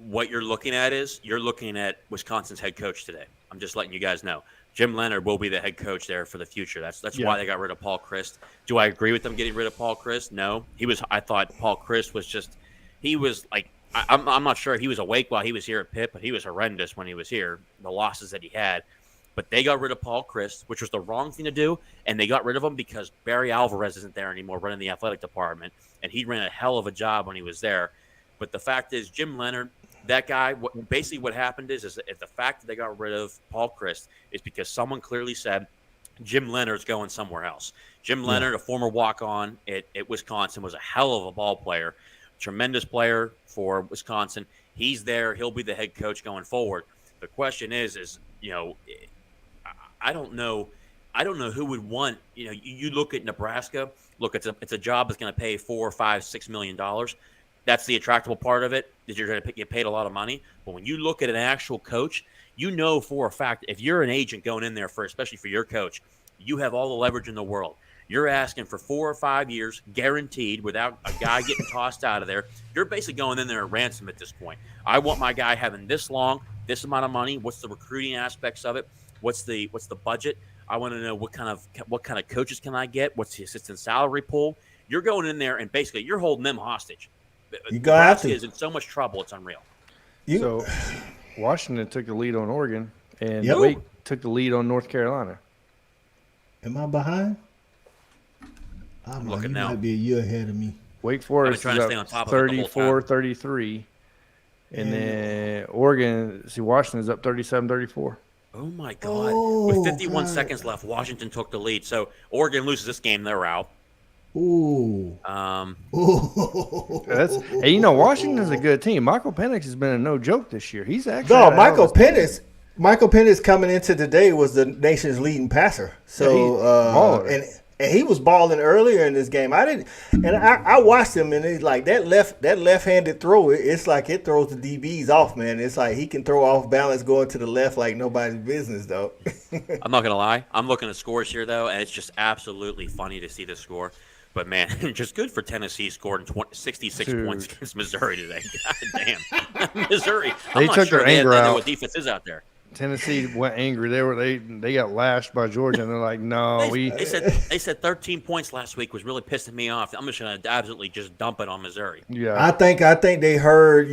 What you're looking at Wisconsin's head coach today. I'm just letting you guys know. Jim Leonhard will be the head coach there for the future. That's why they got rid of Paul Chryst. Do I agree with them getting rid of Paul Chryst? No. I thought Paul Chryst was just – he was like – I'm not sure if he was awake while he was here at Pitt, but he was horrendous when he was here, the losses that he had. But they got rid of Paul Chryst, which was the wrong thing to do, and they got rid of him because Barry Alvarez isn't there anymore running the athletic department, and he ran a hell of a job when he was there. But the fact is, Jim Leonhard, that guy, basically what happened is if the fact that they got rid of Paul Chryst is because someone clearly said Jim Leonhard's going somewhere else. Jim Leonhard, a former walk-on at Wisconsin, was a hell of a ball player, tremendous player for Wisconsin. He's there. He'll be the head coach going forward. The question is I don't know who would want. You look at Nebraska. Look, it's a job that's going to pay $4, $5, $6 million. That's the attractable part of it. Is you're going to get paid a lot of money. But when you look at an actual coach, for a fact if you're an agent going in there especially for your coach, you have all the leverage in the world. You're asking for 4 or 5 years guaranteed without a guy getting tossed out of there. You're basically going in there at ransom at this point. I want my guy having this long, this amount of money. What's the recruiting aspects of it? What's the budget? I want to know what kind of coaches can I get? What's the assistant salary pool? You're going in there and basically you're holding them hostage. Nebraska is in so much trouble. It's unreal. So Washington took the lead on Oregon, and Wake took the lead on North Carolina. Am I behind? I'm looking now. Might be a year ahead of me. Wake Forest is up 34-33. And then Oregon, Washington is up 37-34. Oh, my God. With 51 seconds left, Washington took the lead. So Oregon loses this game, they're out. Ooh. Hey, Washington's a good team. Michael Penix has been a no joke this year. He's actually Michael Penix coming into today was the nation's leading passer. So and he was balling earlier in this game. I watched him, and it's like that left-handed throw. It's like it throws the DBs off, man. It's like he can throw off balance going to the left like nobody's business, though. I'm not gonna lie. I'm looking at scores here though, and it's just absolutely funny to see the score. But man, just good for Tennessee scoring 66 points against Missouri today. God damn, Missouri. They took their anger out. They know what defense is out there. Tennessee went angry. They got lashed by Georgia, and they're like, no, they said 13 points last week was really pissing me off. I'm just gonna absolutely just dump it on Missouri. Yeah, I think they heard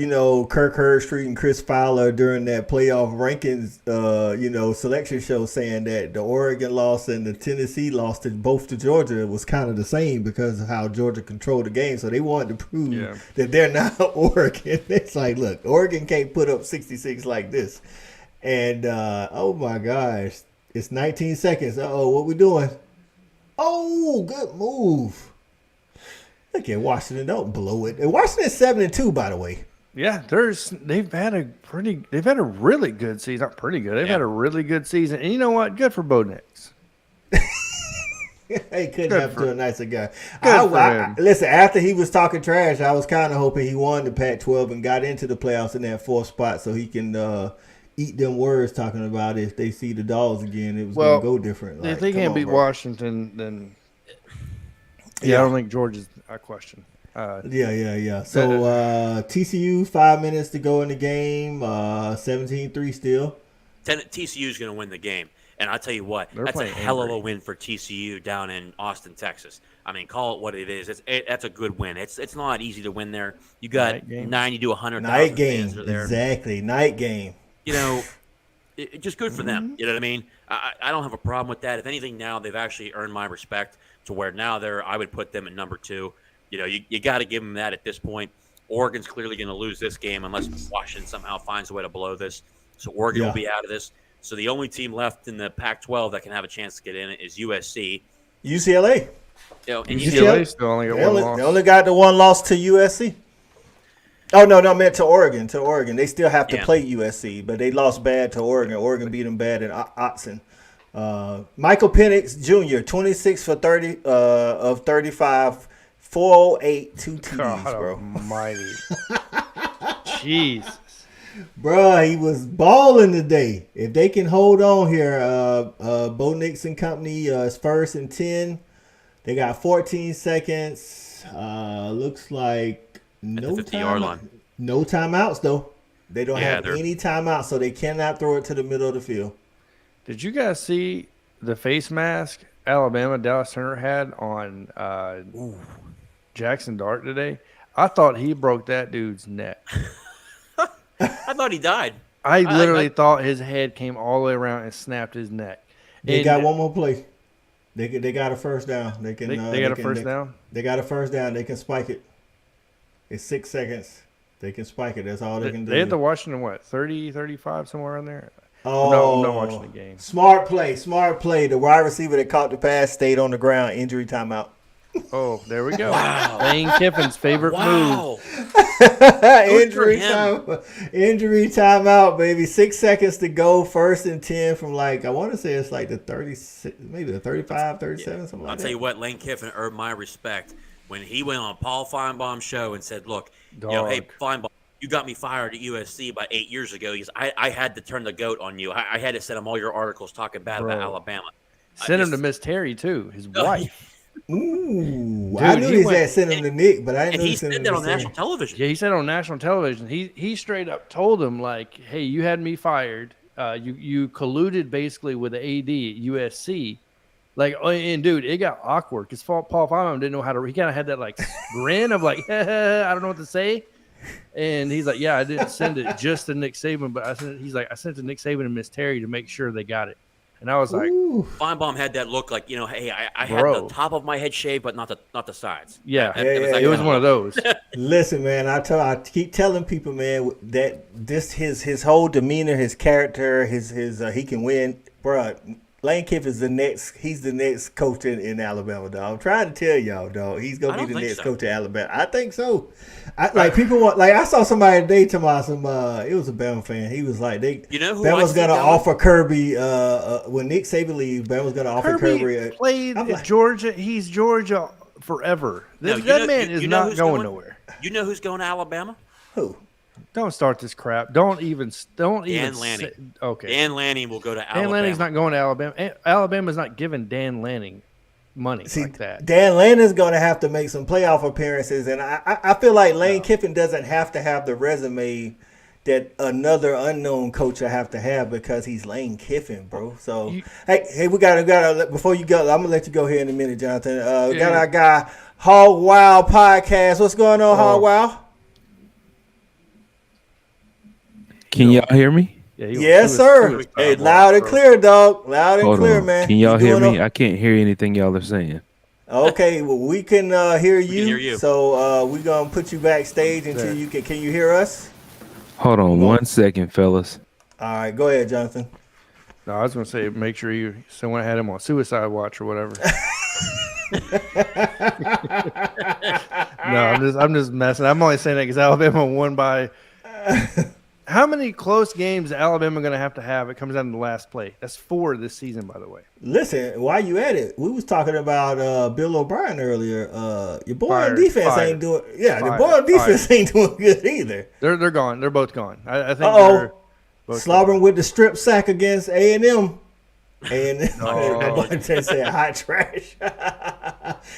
Kirk Herbstreit and Chris Fowler during that playoff rankings selection show saying that the Oregon loss and the Tennessee loss to both to Georgia was kind of the same because of how Georgia controlled the game. So they wanted to prove that they're not Oregon. It's like, look, Oregon can't put up 66 like this. And, oh, my gosh, it's 19 seconds. Uh-oh, what we doing? Oh, good move. Look at Washington. Don't blow it. And Washington's 7-2, by the way. Yeah, they've had a really good season. Not pretty good. They've had a really good season. And you know what? Good for Bo Nix. He couldn't have to a nicer guy. Listen, after he was talking trash, I was kind of hoping he won the Pac-12 and got into the playoffs in that fourth spot so he can eat them words talking about if they see the Dogs again, it was going to go different. If they can't beat Washington, then I don't think Georgia's a question. So TCU, 5 minutes to go in the game, 17-3 still. TCU's going to win the game. And I'll tell you what, that's a hell of a win for TCU down in Austin, Texas. I mean, call it what it is. That's a good win. It's not easy to win there. You got 90 to 100,000 fans are there. Exactly, night game. Just good for them. You know what I mean? I don't have a problem with that. If anything, now they've actually earned my respect to where now I would put them at number 2. You got to give them that at this point. Oregon's clearly going to lose this game unless Washington somehow finds a way to blow this. So Oregon will be out of this. So the only team left in the Pac-12 that can have a chance to get in it is USC. UCLA. And UCLA still only got one loss. They only got the one loss to USC. Oh, no, I meant to Oregon. They still have to play USC, but they lost bad to Oregon. Oregon beat them bad in Autzen. Michael Penix Jr., 26 for 30 of 35, 408, 2 TDs, God bro. Almighty. Jeez. Bro, he was balling today. If they can hold on here, Bo Nix and company is first and 10. They got 14 seconds. Looks like no 50-yard line. No timeouts, though. They don't have any timeouts, so they cannot throw it to the middle of the field. Did you guys see the face mask Alabama Dallas Turner had on Jackson Dart today? I thought he broke that dude's neck. I thought he died. I literally thought his head came all the way around and snapped his neck. They got one more play. They got a first down. They got a first down? They got a first down. They can spike it. It's 6 seconds. They can spike it. That's all they can do. They had to Washington, 30, 35, somewhere in there? Oh, no, I'm not watching the game. Smart play. The wide receiver that caught the pass stayed on the ground. Injury timeout. Oh, there we go. Wow. Lane Kiffin's favorite move. Injury timeout, baby. 6 seconds to go. First and 10 from I want to say it's like the 36, maybe the 35, 37, something like that. I'll tell you what, Lane Kiffin earned my respect when he went on Paul Feinbaum's show and said, look, hey, Feinbaum, you got me fired at USC about 8 years ago. He goes, I had to turn the goat on you. I had to send him all your articles talking bad about Alabama. Send him to Miss Terry, too, his wife. Ooh, dude, I knew he said send him to Nick, but I didn't know he said that on national television. Yeah, he said on national television. He straight up told him, hey, you had me fired. you colluded basically with the AD at USC. Like, and dude, it got awkward because Paul Feinbaum didn't know how to. He kind of had that like grin of like, I don't know what to say. And he's like, yeah, I didn't send it just to Nick Saban, but I sent it to Nick Saban and Miss Terry to make sure they got it. And I was like, Feinbaum had that look like, hey, I had the top of my head shaved, but not the sides. Yeah, it was one of those. Listen, man, I keep telling people, man, that his whole demeanor, his character, his he can win, bro. Lane Kiffin's he's the next coach in Alabama, dog. I'm trying to tell y'all, dog. He's gonna be the next coach of Alabama. I think so. I saw somebody today talking about some. It was a Bama fan. He was like, Bama's gonna offer Kirby. When Nick Saban leaves, Bama's gonna offer Kirby. Played at Georgia. He's Georgia forever. That man is not going nowhere. You know who's going to Alabama? Who? Don't start this crap. Don't even. Dan Lanning. Okay. Dan Lanning will go to Alabama. Dan Lanning's not going to Alabama. Alabama's not giving Dan Lanning money like that. Dan Lanning's going to have to make some playoff appearances, and I feel like Lane Kiffin doesn't have to have the resume that another unknown coach will have to have because he's Lane Kiffin, bro. So hey, we gotta before you go. I'm gonna let you go here in a minute, Jonathan. We got our guy Hog Wild Podcast. What's going on, Hog Wild? Can y'all hear me? Yes, sir. Hey, loud and clear, dog. Loud and clear, man. Can y'all hear me? I can't hear anything y'all are saying. Okay, well, we can hear you. Hear you. So we're gonna put you backstage until you can. Can you hear us? Hold on 1 second, fellas. All right, go ahead, Jonathan. No, I was gonna say make sure someone had him on suicide watch or whatever. No, I'm just messing. I'm only saying that because Alabama won by. How many close games is Alabama going to have? It comes down to the last play. That's 4 this season, by the way. Listen, while you at it, we was talking about Bill O'Brien earlier. Your boy on defense ain't doing. Yeah, the boy on defense ain't doing good either. They're gone. They're both gone. I think. They're both slobbering with the strip sack against A&M. And they said hot trash.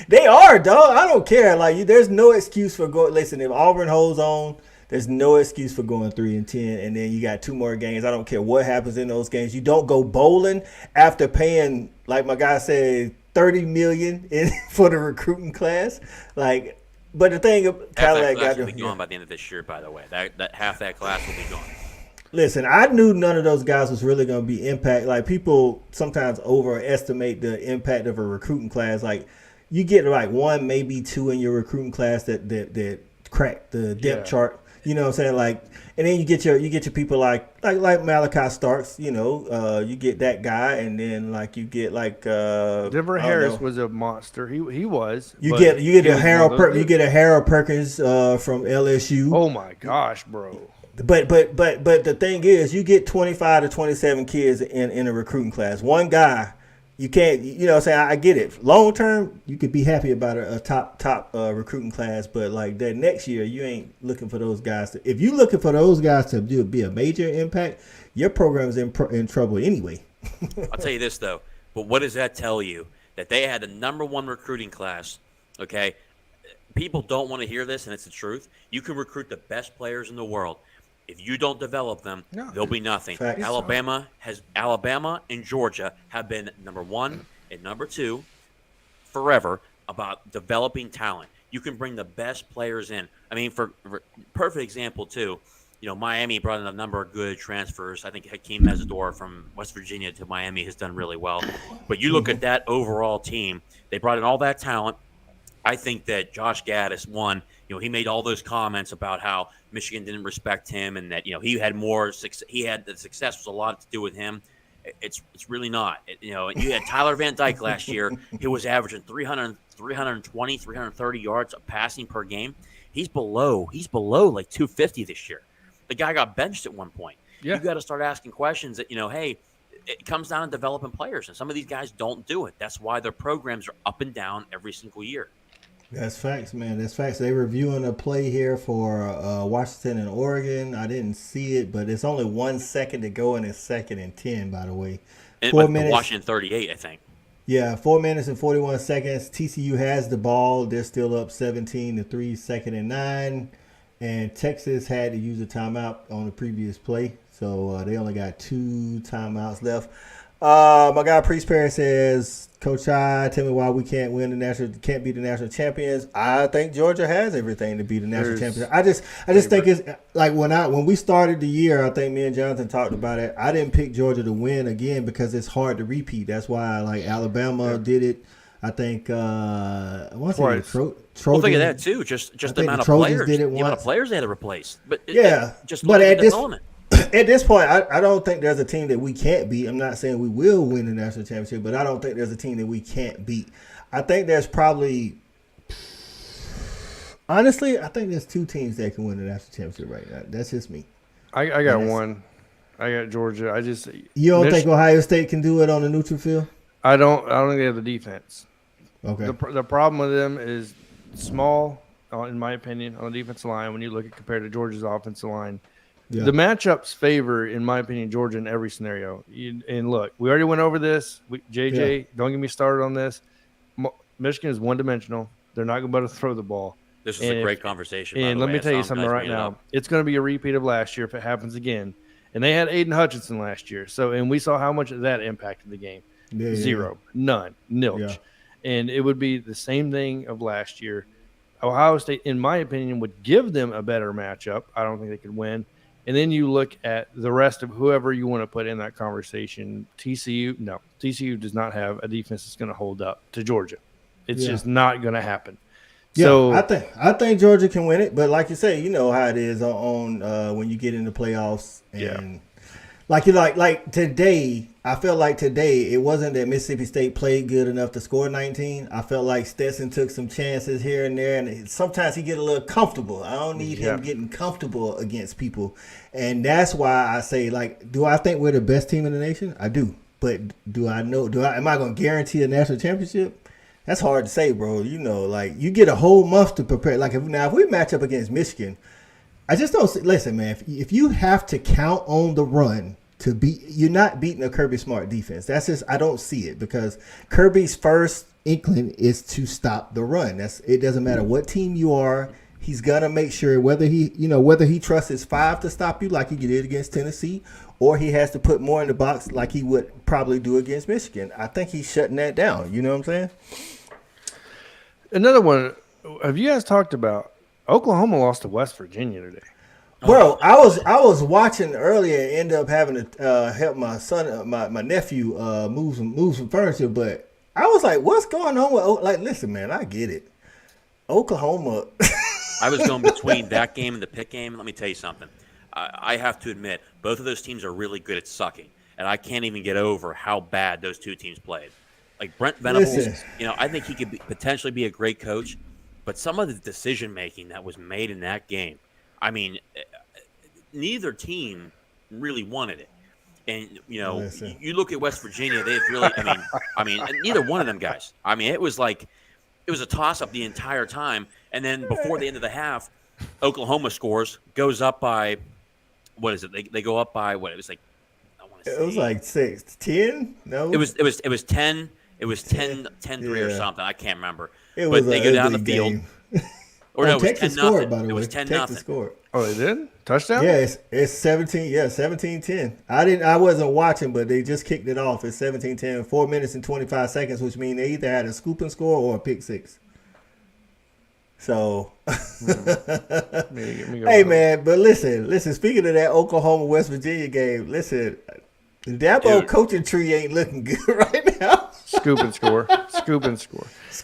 They are, dog. I don't care. Like there's no excuse for going. Listen, if Auburn holds on. There's no excuse for going 3-10, and then you got 2 more games. I don't care what happens in those games. You don't go bowling after paying, like my guy said, $30 million for the recruiting class. But the thing, Cadillac got to be gone by the end of this year. By the way, that half that class will be gone. Listen, I knew none of those guys was really going to be impact. Like people sometimes overestimate the impact of a recruiting class. Like you get like 1, maybe 2 in your recruiting class that crack the depth chart. You know what I'm saying? Like, and then you get your people like Malachi Starks. You get that guy, and then like you get like Denver Harris was a monster. He was. You get a Harold Perkins from LSU. Oh my gosh, bro! But the thing is, you get 25 to 27 kids in a recruiting class. One guy. You can't, I get it. Long term, you could be happy about a top recruiting class, but like that next year, you ain't looking for those guys. If you're looking for those guys to be a major impact, your program's in trouble anyway. I'll tell you this though, but what does that tell you? That they had the number 1 recruiting class. Okay, people don't want to hear this, and it's the truth. You can recruit the best players in the world. If you don't develop them, there'll be nothing. Facts. Alabama and Georgia have been number 1 and number 2 forever about developing talent. You can bring the best players in. I mean, for perfect example too, Miami brought in a number of good transfers. I think Hakeem Mesidor from West Virginia to Miami has done really well. But you look at that overall team, they brought in all that talent. I think that Josh Gaddis won. He made all those comments about how Michigan didn't respect him and that, he had more success. The success was a lot to do with him. It's really not. You had Tyler Van Dyke last year. He was averaging 320, 330 yards of passing per game. He's below like 250 this year. The guy got benched at one point. Yeah. You got to start asking questions that, hey, it comes down to developing players, and some of these guys don't do it. That's why their programs are up and down every single year. That's facts, man. That's facts. They reviewing a play here for Washington and Oregon. I didn't see it, but it's only 1 second to go, and it's 2nd and 10, by the way. 4 minutes. Washington 38, I think. Yeah, 4 minutes and 41 seconds. TCU has the ball. They're still up 17-3, 2nd and 9. And Texas had to use a timeout on the previous play. So they only got 2 timeouts left. My guy Priest Perry says, Coach I, tell me why we can't be the national champions. I think Georgia has everything to be the national champions. I just think it's like when we started the year, I think me and Jonathan talked about it. I didn't pick Georgia to win again because it's hard to repeat. That's why like Alabama did it. I think Well, think of that too. Just the amount of players, the amount of players they had to replace. But at this point, I don't think there's a team that we can't beat. I'm not saying we will win the national championship, but I don't think there's a team that we can't beat. I think there's probably, honestly, I think there's 2 teams that can win the national championship right now. That's just me. I got one. I got Georgia. You don't think Ohio State can do it on the neutral field? I don't think they have the defense. Okay. The problem with them is small, in my opinion, on the defensive line when you look at compared to Georgia's offensive line. Yeah. The matchups favor, in my opinion, Georgia in every scenario. And look, we already went over this. Don't get me started on this. Michigan is one-dimensional. They're not going to be able to throw the ball. This was a great conversation. And let me tell you something right now. It's going to be a repeat of last year if it happens again. And they had Aiden Hutchinson last year. And we saw how much that impacted the game. Yeah, 0, none, nilch. Yeah. And it would be the same thing of last year. Ohio State, in my opinion, would give them a better matchup. I don't think they could win. And then you look at the rest of whoever you want to put in that conversation. TCU does not have a defense that's going to hold up to Georgia. It's just not going to happen. Yeah, so I think Georgia can win it, but like you say, you know how it is on when you get into playoffs and like today. I felt like today it wasn't that Mississippi State played good enough to score 19. I felt like Stetson took some chances here and there, and sometimes he get a little comfortable. I don't need him getting comfortable against people, and that's why I say, like, do I think we're the best team in the nation? I do, but am I going to guarantee a national championship? That's hard to say, bro. You know, like you get a whole month to prepare. Like if we match up against Michigan, I just don't listen, man. If you have to count on the run to beat, you're not beating a Kirby Smart defense. That's just, I don't see it, because Kirby's first inkling is to stop the run. It doesn't matter what team you are. He's gonna make sure whether he trusts his 5 to stop you like he did against Tennessee, or he has to put more in the box like he would probably do against Michigan. I think he's shutting that down. You know what I'm saying? Another one. Have you guys talked about Oklahoma lost to West Virginia today? Bro, I was watching earlier and ended up having to help my son, my nephew move some furniture, but I was like, what's going on with, like, listen, man, I get it. Oklahoma. I was going between that game and the Pitt game. Let me tell you something. I have to admit, both of those teams are really good at sucking, and I can't even get over how bad those two teams played. Like Brent Venables, I think he could potentially be a great coach, but some of the decision-making that was made in that game, I mean, neither team really wanted it. And, you look at West Virginia, they've really, I mean, neither one of them guys. I mean, it was a toss-up the entire time. And then before the end of the half, Oklahoma scores, goes up by, what is it? They go up by, what? It was like, I want to say. It was like 10? No. It was 10. It was 10-3 or something. I can't remember. But they go down the field. Or no, it was 10-0. It was 10-0. Oh, they did? Touchdown? Yeah, it's 17. Yeah, 17-10. I wasn't watching, but they just kicked it off. It's 17-10, 4 minutes and 25 seconds, which means they either had a scoop and score or a pick six. So, hey man, but listen. Speaking of that Oklahoma West Virginia game, listen, the Dabo coaching tree ain't looking good right now. Scoop and score.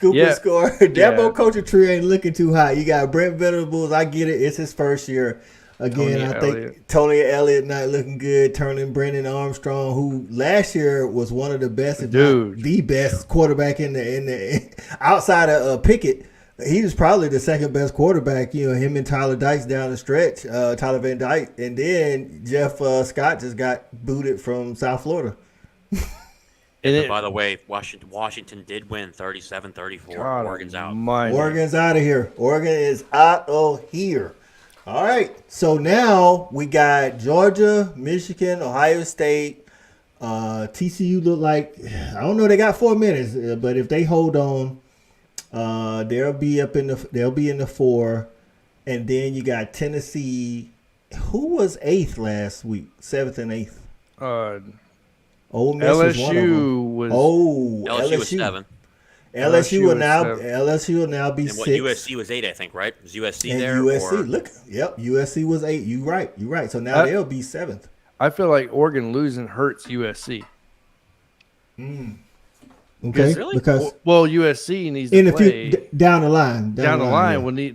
Dabo coaching tree ain't looking too hot. You got Brent Venables. I get it. It's his first year. Again, I think Tony Elliott not looking good. Turning Brendan Armstrong, who last year was one of the best, if not the best quarterback in the outside of Pickett. He was probably the second best quarterback. Him and Tyler Dykes down the stretch. Tyler Van Dyke, and then Jeff Scott just got booted from South Florida. And by the way, Washington did win 37-34. Oregon's out. Oregon's out of here. Oregon is out of here. All right. So now we got Georgia, Michigan, Ohio State. TCU look like, I don't know, they got 4 minutes, but if they hold on, they'll be in the 4, and then you got Tennessee Who was 8th last week? 7th and 8th. Ole Miss LSU was one of them. LSU was 7. LSU will now be and 6. USC was 8, I think, right? Was USC and there? USC was 8. You right. So now they'll be 7th. I feel like Oregon losing hurts USC. Okay, really? because USC needs to play down the line.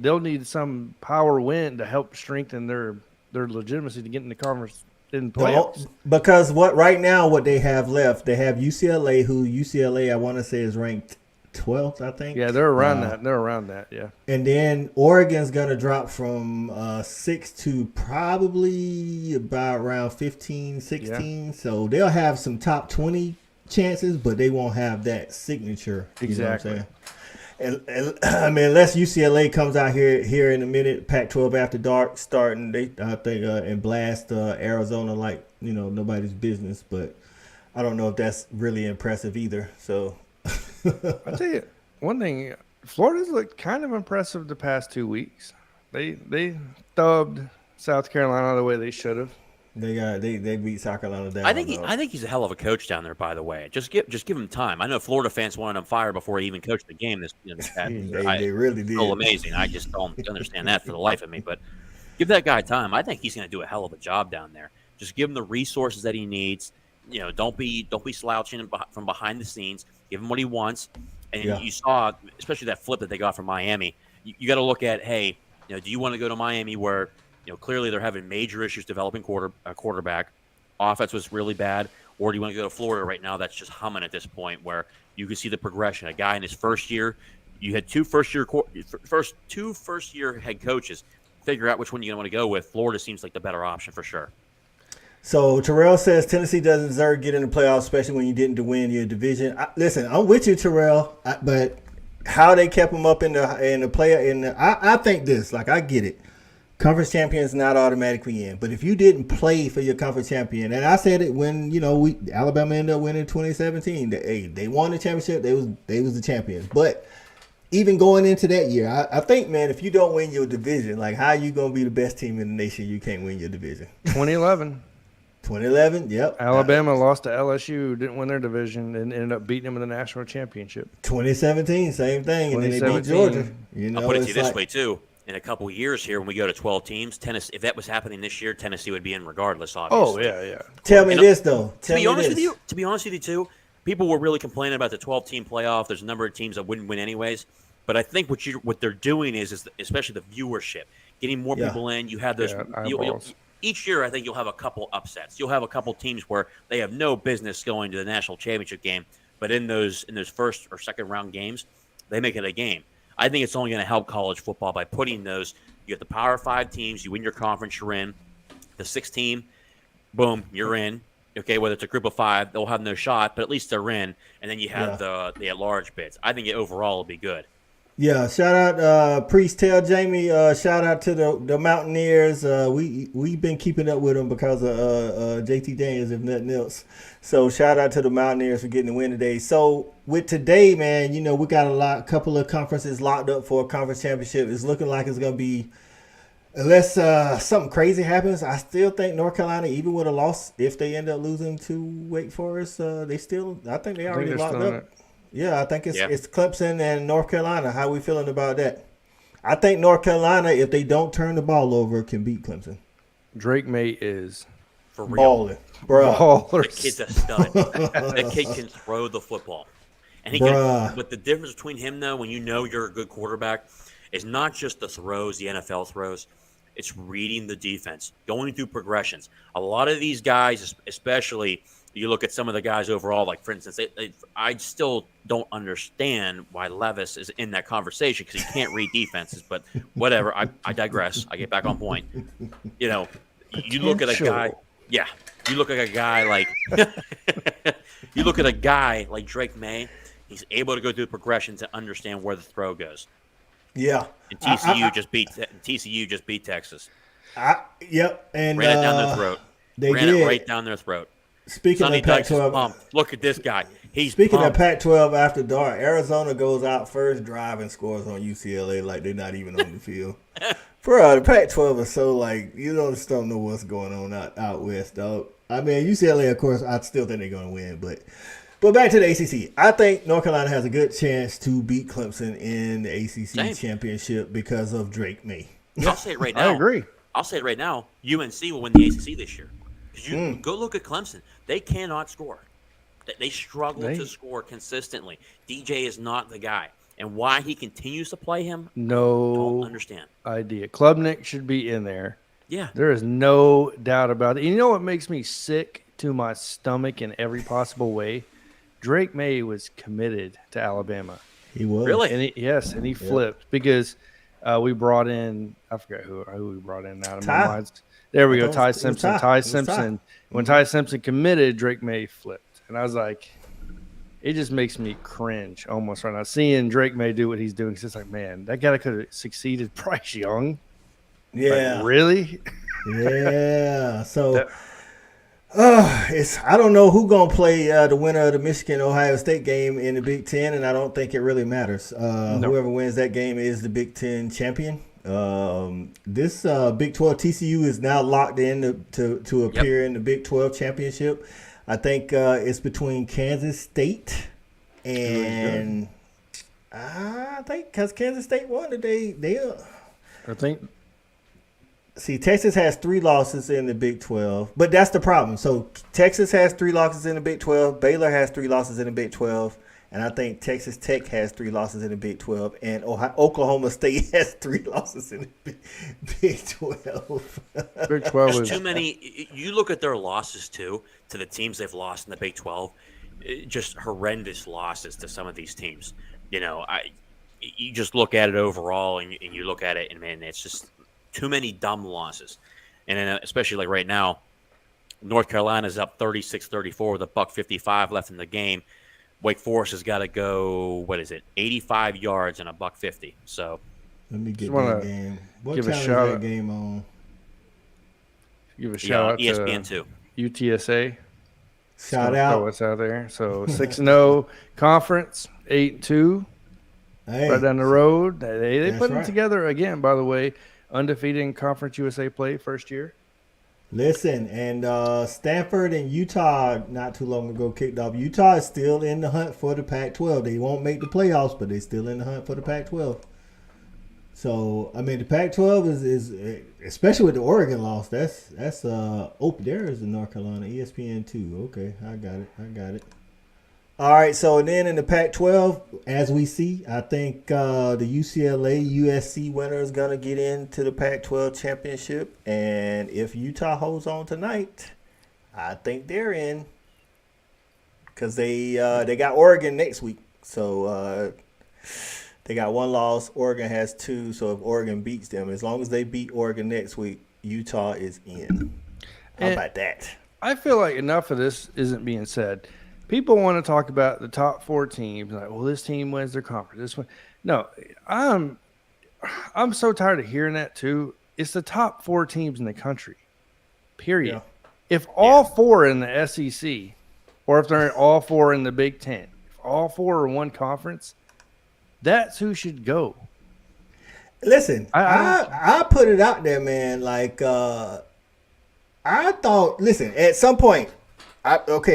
They'll need some power win to help strengthen their legitimacy to get in the conference in playoffs. Because right now what they have left, they have UCLA, who I want to say is ranked 12th, I think. Yeah, they're around that. They're around that. Yeah. And then Oregon's gonna drop from 6 to probably about around 15, 16. Yeah. So they'll have some top 20 chances, but they won't have that signature. Exactly. You know what I'm saying? And I mean, unless UCLA comes out here in a minute, Pac-12 after dark starting, I think and blast Arizona like nobody's business. But I don't know if that's really impressive either. So I'll tell you one thing: Florida's looked kind of impressive the past 2 weeks. They thubbed South Carolina the way they should have. They beat South Carolina down. I think he's a hell of a coach down there. By the way, just give him time. I know Florida fans wanted him fired before he even coached the game this past year. They really did. So amazing. I just don't understand that for the life of me. But give that guy time. I think he's going to do a hell of a job down there. Just give him the resources that he needs. Don't be slouching from behind the scenes. Give him what he wants. And you saw, especially that flip that they got from Miami. You got to look at, hey, do you want to go to Miami where clearly they're having major issues developing quarterback. Offense was really bad. Or do you want to go to Florida right now that's just humming at this point where you can see the progression? A guy in his first year, you had two first year head coaches. Figure out which one you want to go with. Florida seems like the better option for sure. So Terrell says Tennessee doesn't deserve to get in the playoffs, especially when you didn't win your division. Listen, I'm with you, Terrell, but how they kept them up in the play I think this, I get it. Conference champion is not automatically in, but if you didn't play for your conference champion, and I said it when Alabama ended up winning 2017, they won the championship, they was the champions. But even going into that year, I think, man, if you don't win your division, how are you gonna be the best team in the nation? You can't win your division. 2011, yep. Alabama lost to LSU, didn't win their division, and ended up beating them in the national championship. 2017, same thing, and then they beat Georgia. I'll put it to you this way too. In a couple of years here, when we go to 12 teams, Tennessee, if that was happening this year, Tennessee would be in regardless, obviously. Oh, yeah. Tell me this, though. To be honest with you, too, people were really complaining about the 12-team playoff. There's a number of teams that wouldn't win anyways. But I think what they're doing is especially the viewership, getting more people in. You have those each year. I think you'll have a couple upsets. You'll have a couple teams where they have no business going to the national championship game, but in those first or second round games, they make it a game. I think it's only going to help college football by putting those. You get the Power 5 teams. You win your conference, you're in. The 6th team, boom, you're in. Okay, whether it's a group of 5, they'll have no shot, but at least they're in. And then you have the at-large bids. I think it overall will be good. Yeah, shout out Priest, tell Jamie, shout out to the Mountaineers. We've been keeping up with them because of JT Daniels, if nothing else. So shout out to the Mountaineers for getting the win today. So with today, man, we got a couple of conferences locked up for a conference championship. It's looking like it's going to be, unless something crazy happens, I still think North Carolina, even with a loss, if they end up losing to Wake Forest, I think they already locked up. Yeah, I think it's Clemson and North Carolina. How we feeling about that? I think North Carolina, if they don't turn the ball over, can beat Clemson. Drake May is for real. Balling, bro. The kid's a stud. That kid can throw the football, and he can. But the difference between him, though, when you're a good quarterback, is not just the throws, the NFL throws. It's reading the defense, going through progressions. A lot of these guys, especially. You look at some of the guys overall, like, for instance, I still don't understand why Levis is in that conversation because he can't read defenses. But whatever, I digress. I get back on point. You look at a guy. Yeah, you look at a guy like you look at a guy like Drake May. He's able to go through the progressions and understand where the throw goes. Yeah, and TCU just beat Texas. Yep, and ran it down their throat. They ran did. it right down their throat. Speaking of Pac-12, look at this guy. Speaking of Pac-12 after dark, Arizona goes out first drive and scores on UCLA like they're not even on the field. Bro, the Pac-12 is so like you just don't know what's going on out west, dog. I mean, UCLA, of course, I still think they're going to win, but back to the ACC. I think North Carolina has a good chance to beat Clemson in the ACC championship because of Drake May. I'll say it right now. I agree. I'll say it right now. UNC will win the ACC this year. Because you go look at Clemson. They cannot score. They struggle to score consistently. DJ is not the guy. And why he continues to play him, don't understand. Idea. Klubnik should be in there. Yeah. There is no doubt about it. You know what makes me sick to my stomach in every possible way? Drake May was committed to Alabama. He was. Really? And he flipped because we brought in, I forgot who we brought in out of my mind. There we go, Ty Simpson. Ty Simpson. When Ty Simpson committed, Drake May flipped. And I was like, it just makes me cringe almost right now. Seeing Drake May do what he's doing, it's just like, man, that guy could have succeeded Bryce Young. Yeah. Like, really? Yeah. So, I don't know who's gonna play the winner of the Michigan-Ohio State game in the Big Ten, and I don't think it really matters. Whoever wins that game is the Big Ten champion. This Big 12 TCU is now locked in to appear in the Big 12 championship. I think it's between Kansas State and I think because Kansas State won today, I think. See, Texas has 3 losses in the Big 12, but that's the problem. So Texas has 3 losses in the Big 12. Baylor has 3 losses in the Big 12. And I think Texas Tech has 3 losses in the Big 12, and Oklahoma State has 3 losses in the Big 12. Big 12 There's too many. You look at their losses too to the teams they've lost in the Big 12. Just horrendous losses to some of these teams. You just look at it overall, and you look at it, and man, it's just too many dumb losses. And then especially like right now, North Carolina's up 36-34 with $1:55 left in the game. Wake Forest has got to go, 85 yards and $1:50. So let me get that game. What give time a is shout that out, game on? Give a shout out ESPN to 2. UTSA. Shout out. What's out there? So 6-0 conference, 8-2. Hey, right down the road. They put them right. together again, by the way. Undefeated in Conference USA play first year. Listen, and Stanford and Utah not too long ago kicked off. Utah is still in the hunt for the Pac-12. They won't make the playoffs, but they're still in the hunt for the Pac-12. So, I mean, the Pac-12 is especially with the Oregon loss, that's open. There is the North Carolina, ESPN 2. Okay, I got it. All right, so then in the Pac-12, as we see, I think the UCLA-USC winner is going to get into the Pac-12 championship. And if Utah holds on tonight, I think they're in because they got Oregon next week. So they got 1 loss. Oregon has 2. So if Oregon beats them, as long as they beat Oregon next week, Utah is in. How about that? I feel like enough of this isn't being said. People want to talk about the top 4 teams, like, well, this team wins their conference. This one, no, I'm so tired of hearing that too. It's the top 4 teams in the country, period. Yeah. If all 4 in the SEC, or if they're all 4 in the Big Ten, if all 4 are one conference, that's who should go. Listen, I put it out there, man. Like, I thought, listen, at some point.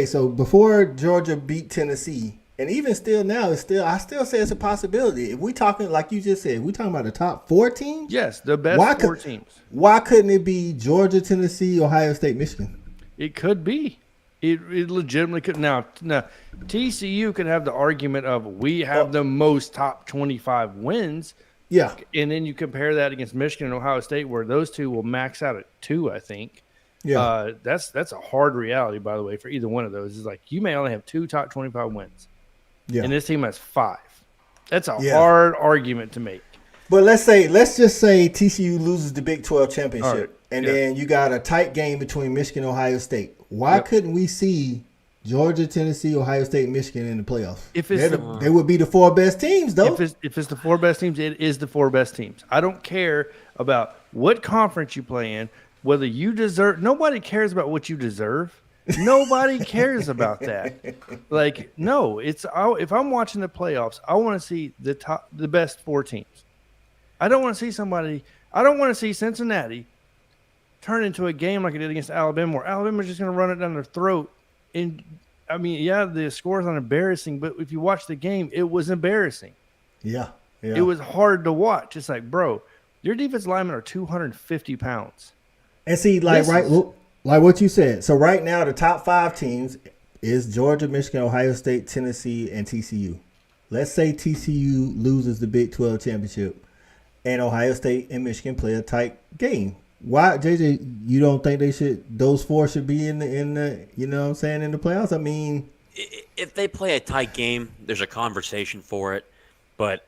So before Georgia beat Tennessee, and even still now, I still say it's a possibility. If we talking, like you just said, we talking about the top 4 teams? Yes, the best 4 teams. Why couldn't it be Georgia, Tennessee, Ohio State, Michigan? It could be. It legitimately could. Now, TCU could have the argument of we have the most top 25 wins. Yeah. And then you compare that against Michigan and Ohio State, where those 2 will max out at 2, I think. Yeah, that's a hard reality, by the way, for either one of those. It's like you may only have 2 top 25 wins, and this team has 5. That's a hard argument to make. But let's just say TCU loses the Big 12 championship, and then you got a tight game between Michigan and Ohio State. Why couldn't we see Georgia, Tennessee, Ohio State, Michigan in the playoffs? They would be the 4 best teams, though. If it's the 4 best teams, it is the 4 best teams. I don't care about what conference you play in. Whether you deserve – nobody cares about what you deserve. Nobody cares about that. Like, no, if I'm watching the playoffs, I want to see the best 4 teams. I don't want to see somebody – I don't want to see Cincinnati turn into a game like it did against Alabama, where Alabama's just going to run it down their throat. And I mean, yeah, the score is not embarrassing, but if you watch the game, it was embarrassing. Yeah. It was hard to watch. It's like, bro, your defense linemen are 250 pounds. And see, like like what you said. So right now, the top 5 teams is Georgia, Michigan, Ohio State, Tennessee, and TCU. Let's say TCU loses the Big 12 championship, and Ohio State and Michigan play a tight game. Why, JJ? You don't think those 4 should be in the you know what I'm saying, in the playoffs? I mean, if they play a tight game, there's a conversation for it. But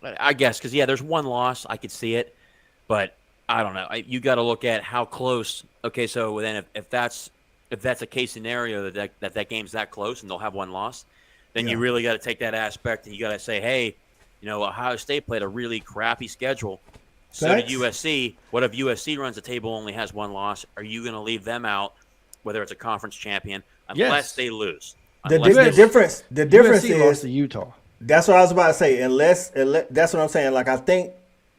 I guess because there's one loss, I could see it, but I don't know. You got to look at how close. Okay, so then if that's a case scenario that game's that close and they'll have one loss, then you really got to take that aspect and you got to say, hey, Ohio State played a really crappy schedule. So did USC. What if USC runs the table, only has one loss? Are you going to leave them out, whether it's a conference champion, unless they lose? The difference USC is lost to Utah. That's what I was about to say. Unless that's what I'm saying. Like, I think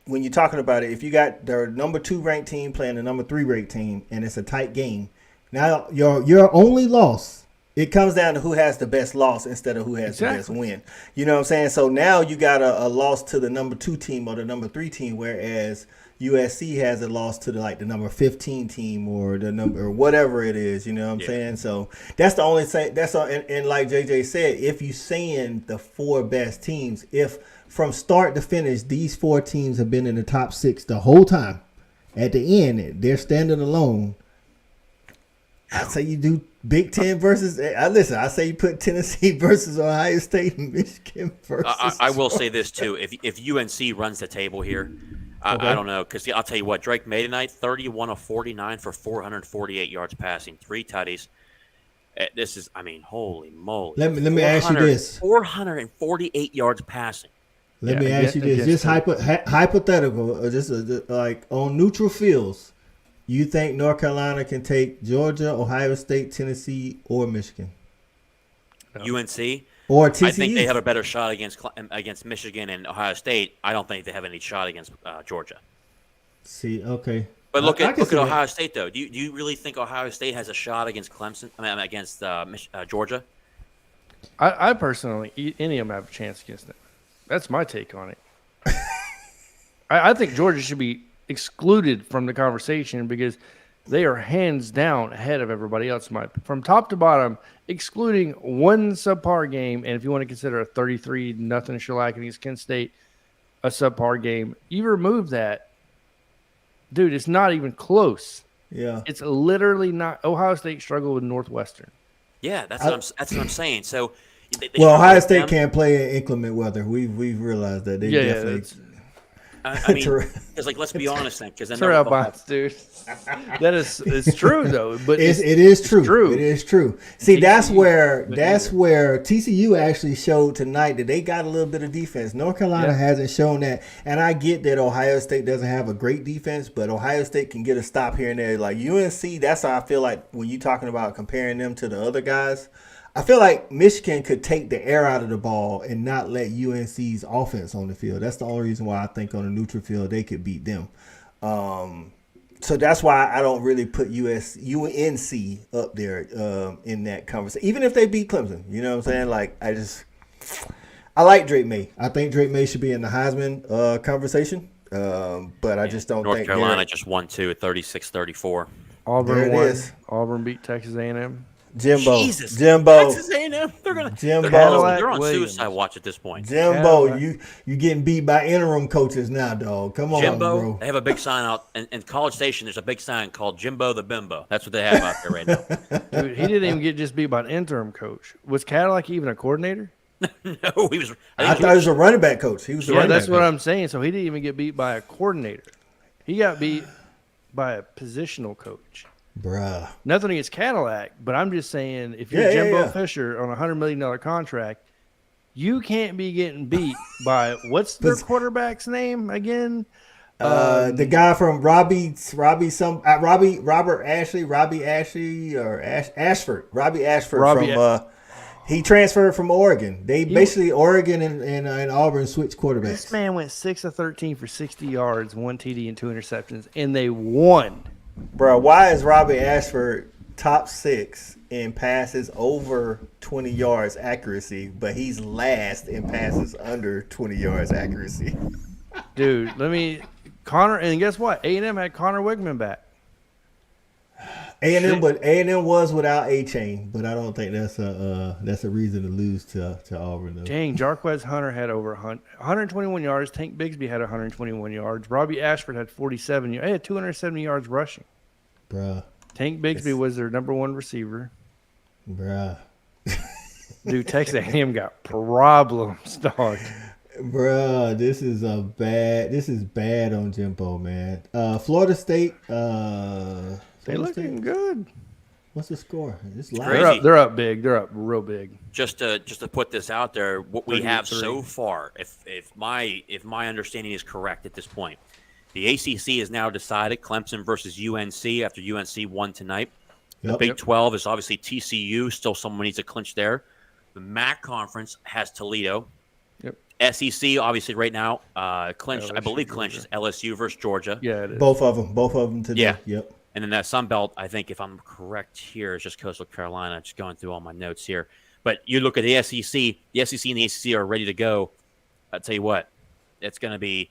when you're talking about it, if you got the number 2 ranked team playing the number 3 ranked team, and it's a tight game, now your only loss, it comes down to who has the best loss instead of who has the best win. You know what I'm saying? So now you got a loss to the number 2 team or the number 3 team, whereas USC has a loss to the number 15 team or the number or whatever it is. You know what I'm saying? So that's the only thing. That's all. And like JJ said, if you saying the 4 best teams, if from start to finish these 4 teams have been in the top 6 the whole time, at the end they're standing alone. I say you do Big Ten versus. I say you put Tennessee versus Ohio State and Michigan versus. I will say this too: if UNC runs the table here, I don't know, because I'll tell you what, Drake May tonight, 31 of 49 for 448 yards passing, 3 tutties. This is, holy moly! Let me ask you this: 448 yards passing. Let me ask you this: just hypothetical, just like on neutral fields. You think North Carolina can take Georgia, Ohio State, Tennessee, or Michigan? No. UNC or TCU? I think they have a better shot against Michigan and Ohio State. I don't think they have any shot against Georgia. See, okay. But look at Ohio State though. Do you really think Ohio State has a shot against Clemson? Against Georgia? I personally, any of them have a chance against them. That's my take on it. I think Georgia should be excluded from the conversation because they are hands down ahead of everybody else. From top to bottom, excluding one subpar game, and if you want to consider a 33-0 shellac against Kent State a subpar game, you remove that, dude, it's not even close. Yeah, it's literally not. Ohio State struggled with Northwestern. Yeah, that's what I'm saying. So, Ohio State can't play in inclement weather. We've realized that they definitely. Because let's be honest, then, because dude. It's true though, but it is true. True. It is true. See, that's where TCU actually showed tonight that they got a little bit of defense. North Carolina hasn't shown that, and I get that Ohio State doesn't have a great defense, but Ohio State can get a stop here and there. Like UNC, that's how I feel like when you're talking about comparing them to the other guys. I feel like Michigan could take the air out of the ball and not let UNC's offense on the field. That's the only reason why I think on a neutral field they could beat them. So that's why I don't really put UNC up there in that conversation, even if they beat Clemson. You know what I'm saying? Like I like Drake May. I think Drake May should be in the Heisman conversation, but I just don't think North Carolina just won 36-34. Auburn won. Auburn beat Texas A&M. Jimbo. Texas A&M. They're on Williams. suicide watch at this point. Jimbo, you getting beat by interim coaches now, dog. Come on, Jimbo, bro. they have a big sign out in College Station. There's a big sign called Jimbo the Bimbo. That's what they have out there right now. Dude, he didn't even get just beat by an interim coach. Was Cadillac even a coordinator? No, he was. I thought he was a running back coach. He was a running back. That's what I'm saying. So he didn't even get beat by a coordinator. He got beat by a positional coach. Bruh. Nothing against Cadillac, but I'm just saying if you're Jimbo Fisher on a $100 million contract, you can't be getting beat by what's their quarterback's name again? The guy from Robbie Ashford from He transferred from Oregon. They basically Oregon and Auburn switched quarterbacks. This man went 6 of 13 for 60 yards, 1 TD and 2 interceptions, and they won. Bro, why is Robbie Ashford top 6 in passes over 20 yards accuracy, but he's last in passes under 20 yards accuracy? Dude, Connor, and guess what? A&M had Connor Wigman back. A&M, but A&M was without A-Chain, but I don't think that's a reason to lose to Auburn, though. Dang, Jarquez Hunter had over 121 yards. Tank Bigsby had 121 yards. Robbie Ashford had 47 yards. He had 270 yards rushing. Bruh. Tank Bigsby was their number 1 receiver. Bruh. Dude, Texas A&M got problems, dog. Bruh, this is bad on Jimbo, man. Florida State. They looking good. What's the score? It's crazy. They're up big. They're up real big. Just to put this out there, what we have so far, if my understanding is correct at this point, the ACC is now decided Clemson versus UNC after UNC won tonight. The Big 12 is obviously TCU. Still someone needs to clinch there. The MAC conference has Toledo. Yep. SEC obviously right now clinched. I believe clinched is LSU versus Georgia. Yeah, it is. Both of them today. Yeah. Yep. And then that Sun Belt, I think, if I'm correct here, is just Coastal Carolina. Just going through all my notes here. But you look at the SEC and the ACC are ready to go. I'll tell you what, it's going to be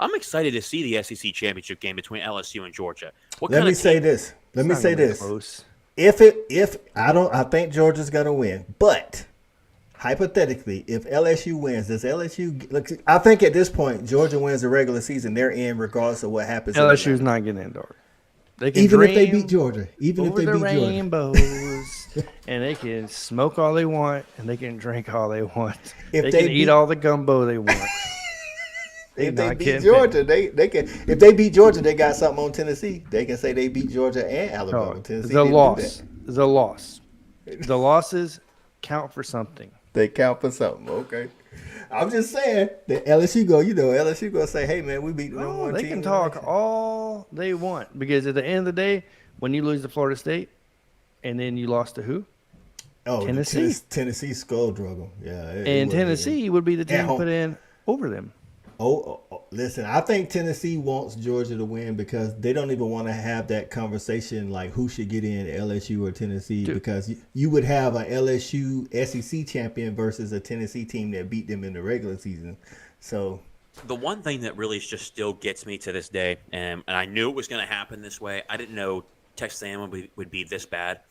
I'm excited to see the SEC championship game between LSU and Georgia. Let me say this. I think Georgia's going to win. But hypothetically, if LSU wins, does LSU look? I think at this point, Georgia wins the regular season. They're in regardless of what happens. LSU's not getting in, dog. Even if they beat Georgia, rainbows, and they can smoke all they want, and they can drink all they want. They can eat all the gumbo they want. If they beat Georgia, they can. If they beat Georgia, they got something on Tennessee. They can say they beat Georgia and Alabama. Tennessee, the loss. The losses count for something. They count for something. Okay. I'm just saying that LSU go say, hey, man, we beat the number one team. They can talk all they want because at the end of the day, when you lose to Florida State and then you lost to who? Oh, Tennessee. Tennessee skull drug them. Yeah. And Tennessee would be the team put in over them. Listen, I think Tennessee wants Georgia to win because they don't even want to have that conversation like who should get in, LSU or Tennessee, because you would have a LSU SEC champion versus a Tennessee team that beat them in the regular season. So the one thing that really just still gets me to this day, and I knew it was going to happen this way. I didn't know Texas A&M would be this bad,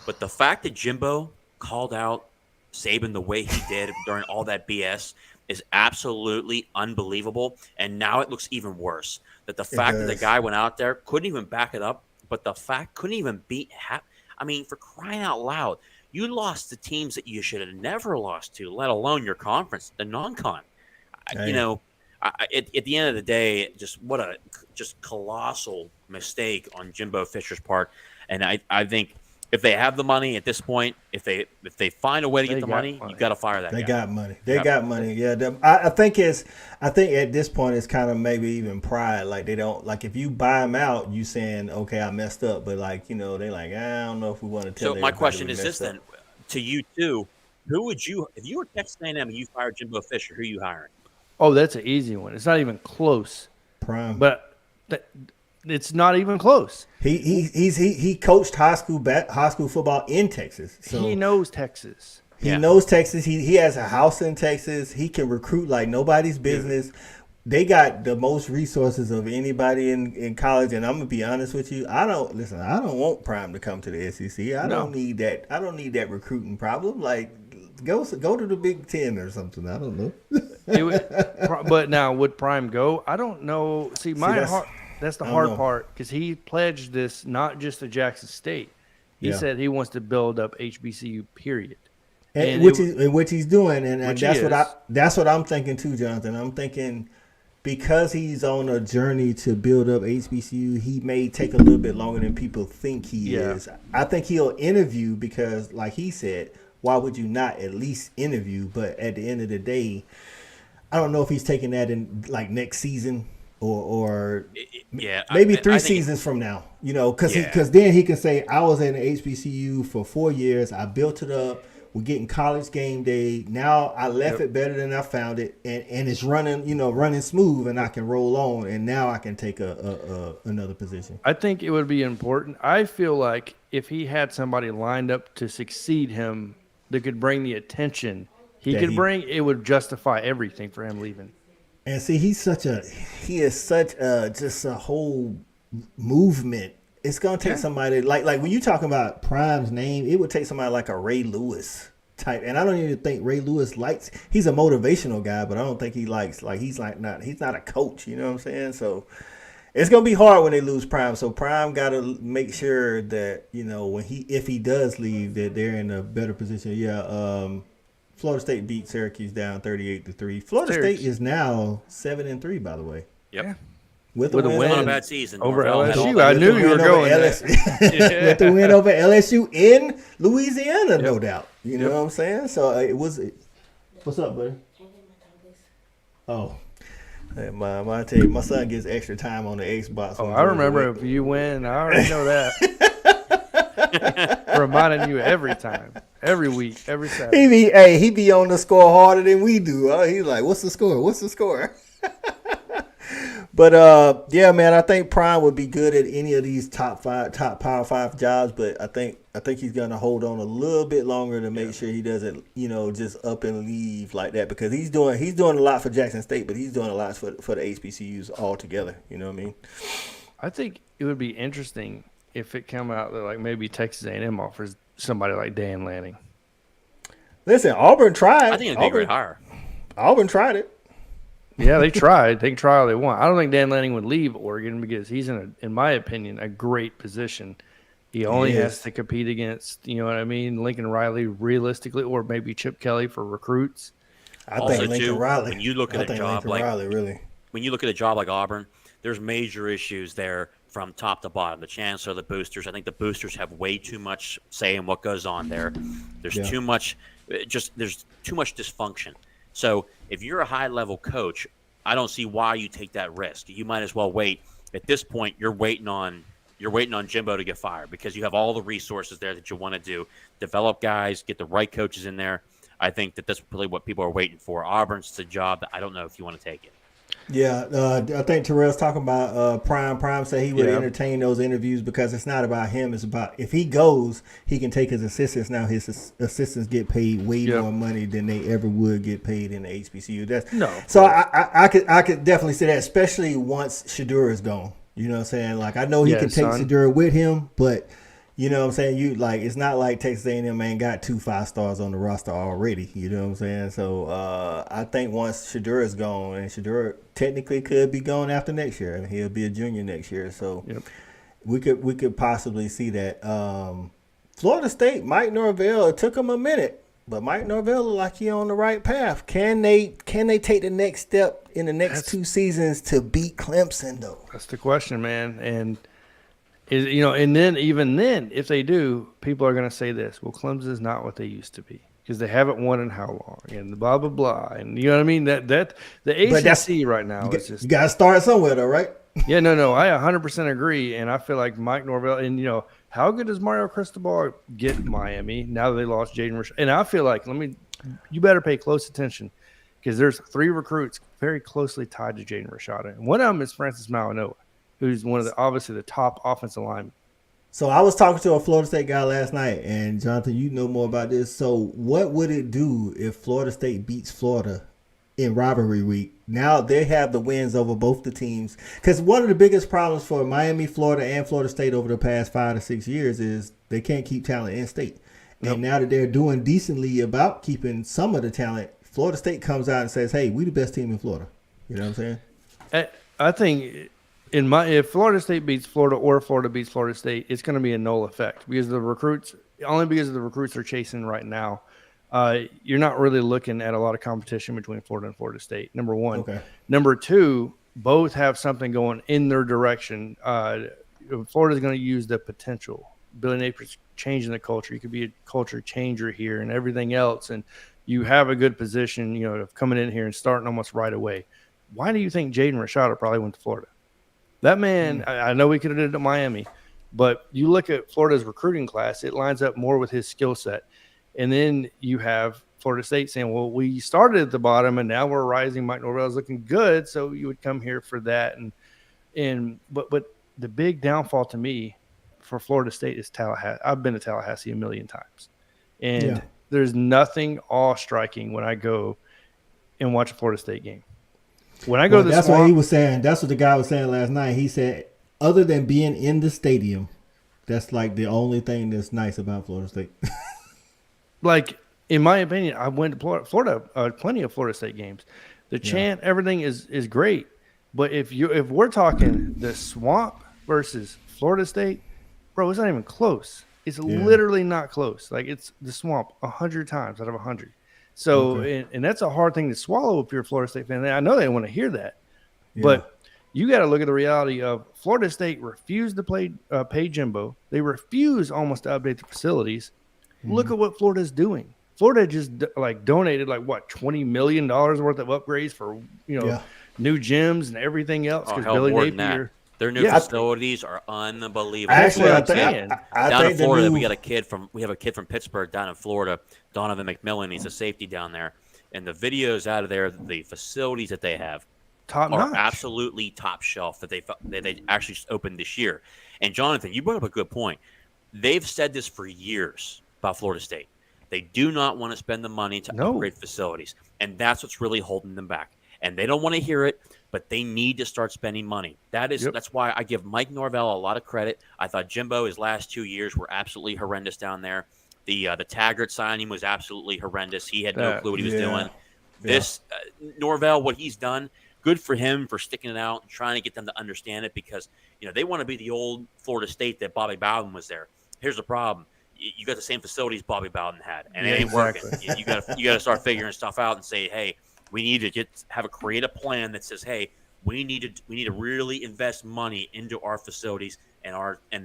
but the fact that Jimbo called out Saban the way he did during all that BS is absolutely unbelievable. And now it looks even worse that the fact that the guy went out there couldn't even back it up, but the fact couldn't even beat I mean, for crying out loud, you lost to teams that you should have never lost to, let alone your conference, the non-con. At the end of the day, what a colossal mistake on Jimbo Fisher's part. And I think if they have the money at this point, if they find a way to get the money, you got to fire that guy. They got money. They got money. Yeah, I think at this point it's kind of maybe even pride. Like they don't like if you buy them out, you saying okay, I messed up, but like they like I don't know if we want to tell. So my question is this then, to you too, who would you if you were Texas A&M and you fired Jimbo Fisher, who are you hiring? Oh, that's an easy one. It's not even close. Prime, but. It's not even close. He coached high school football in Texas. So he knows Texas. He knows Texas. He has a house in Texas. He can recruit like nobody's business. Yeah. They got the most resources of anybody in college. And I'm gonna be honest with you. I don't want Prime to come to the SEC. I don't need that. I don't need that recruiting problem. Like go to the Big Ten or something. I don't know. But now would Prime go? I don't know. That's the hard part because he pledged this not just to Jackson State. He said he wants to build up HBCU. Period. Which he's doing, and that's what I'm thinking too, Jonathan. I'm thinking because he's on a journey to build up HBCU, he may take a little bit longer than people think he is. I think he'll interview because, like he said, why would you not at least interview? But at the end of the day, I don't know if he's taking that in like next season. Or maybe 3 seasons from now, because then he can say, I was in the HBCU for 4 years. I built it up. We're getting College Game Day. Now I left it better than I found it, and it's running smooth, and I can roll on, and now I can take another position. I think it would be important. I feel like if he had somebody lined up to succeed him that could bring the attention it would justify everything for him leaving. And see, he is such just a whole movement. It's gonna take somebody like when you talking about Prime's name, it would take somebody like a Ray Lewis type. And I don't even think Ray Lewis likes. He's a motivational guy, but I don't think he likes. He's not a coach. You know what I'm saying? So it's gonna be hard when they lose Prime. So Prime got to make sure that if he does leave, that they're in a better position. Yeah. Florida State beat Syracuse down 38-3. Florida State is now 7-3, by the way. Yep. Yeah. With a win. Not a bad season. Over LSU. I knew you were going there. With the win over LSU in Louisiana, no doubt. You know what I'm saying? So it was. What's up, buddy? Oh. I tell you, my son gets extra time on the Xbox. Oh, I remember if you win. I already know that. Reminding you every time, every week, every Saturday. He be on the score harder than we do. He's like, what's the score? What's the score? But yeah, man, I think Prime would be good at any of these top Power 5 jobs. But I think he's gonna hold on a little bit longer to make sure he doesn't, just up and leave like that, because he's doing a lot for Jackson State, but he's doing a lot for the HBCUs altogether. You know what I mean? I think it would be interesting if it come out that maybe Texas A&M offers somebody like Dan Lanning. Listen, Auburn tried. I think it'd be a great hire. Auburn tried it. Yeah, they tried. They can try all they want. I don't think Dan Lanning would leave Oregon because he's in my opinion, a great position. He only has to compete against, Lincoln Riley realistically, or maybe Chip Kelly for recruits. I think Lincoln Riley. When you look at a job like Auburn, there's major issues there from top to bottom. The chancellor, the boosters. I think the boosters have way too much say in what goes on there. There's too much. There's too much dysfunction. So if you're a high-level coach, I don't see why you take that risk. You might as well wait. At this point, you're waiting on Jimbo to get fired because you have all the resources there that you want to do. Develop guys, get the right coaches in there. I think that's really what people are waiting for. Auburn's the job that I don't know if you want to take it. Yeah, I think Terrell's talking about Prime. Prime said he would entertain those interviews because it's not about him. It's about if he goes, he can take his assistants. Now his assistants get paid way more money than they ever would get paid in the HBCU. So I could definitely see that, especially once Shedeur is gone. You know what I'm saying? I know he can take Shedeur with him, but you know what I'm saying? It's not like Texas A&M ain't got 2 5-stars on the roster already. You know what I'm saying? So I think once Shedeur is gone, and Shedeur technically could be gone after next year, and he'll be a junior next year. So we could possibly see that. Florida State, Mike Norvell, it took him a minute, but Mike Norvell looked like he's on the right path. Can they take the next step in the next 2 seasons to beat Clemson though? That's the question, man. And and then even then, if they do, people are going to say this: well, Clemson is not what they used to be because they haven't won in how long, and blah blah blah, and you know what I mean. That the ACC right now is just, you got to start somewhere, though, right? Yeah, no, I 100% agree, and I feel like Mike Norvell, and how good does Mario Cristobal get Miami now that they lost Jaden Rashad? And I feel like you better pay close attention because there's 3 recruits very closely tied to Jaden Rashad, and one of them is Francis Malinois, who's one of obviously the top offensive linemen. So I was talking to a Florida State guy last night, and Jonathan, you know more about this. So what would it do if Florida State beats Florida in rivalry week? Now they have the wins over both the teams. Because one of the biggest problems for Miami, Florida, and Florida State over the past 5 to 6 years is they can't keep talent in state. And now that they're doing decently about keeping some of the talent, Florida State comes out and says, hey, we the best team in Florida. You know what I'm saying? I think if Florida State beats Florida or Florida beats Florida State, it's going to be a null effect because the recruits are chasing right now. You're not really looking at a lot of competition between Florida and Florida State. Number one. Okay. Number two, both have something going in their direction. Florida's going to use the potential. Billy Napier's changing the culture. You could be a culture changer here and everything else, and you have a good position, of coming in here and starting almost right away. Why do you think Jaden Rashad probably went to Florida? That man, I know we could have did it at Miami, but you look at Florida's recruiting class, it lines up more with his skill set. And then you have Florida State saying, well, we started at the bottom and now we're rising. Mike Norvell is looking good. So you would come here for that. But the big downfall to me for Florida State is Tallahassee. I've been to Tallahassee a million times. And there's nothing awe-striking when I go and watch a Florida State game. When I go to the that's Swamp, what he was saying. That's what the guy was saying last night. He said, other than being in the stadium, that's like the only thing that's nice about Florida State. Like, in my opinion, I went to Florida, plenty of Florida State games. The chant, everything is great. But if we're talking the Swamp versus Florida State, bro, it's not even close. It's literally not close. Like, it's the Swamp 100 times out of 100. So, and that's a hard thing to swallow if you're a Florida State fan. I know they want to hear that, but you got to look at the reality of Florida State refused to pay Jimbo. They refuse almost to update the facilities. Look at what Florida's doing. Florida just donated $20 million worth of upgrades for new gyms and everything else because Billy Napier. Their new facilities are unbelievable. Actually, I think in Florida, we have a kid from Pittsburgh down in Florida, Donovan McMillan. He's a safety down there, and the videos out of there, the facilities that they have are absolutely top shelf that they actually opened this year. And Jonathan, you brought up a good point. They've said this for years about Florida State. They do not want to spend the money to upgrade facilities, and that's what's really holding them back. And they don't want to hear it, but they need to start spending money. That's why I give Mike Norvell a lot of credit. I thought Jimbo, his last 2 years were absolutely horrendous down there. The Taggart signing was absolutely horrendous. He had no clue what he was doing. This Norvell, what he's done, good for him for sticking it out and trying to get them to understand it because they want to be the old Florida State that Bobby Bowden was there. Here's the problem. You got the same facilities Bobby Bowden had, and it ain't working. You got to start figuring stuff out and say, hey, we need to create a plan that says, hey, we need to really invest money into our facilities and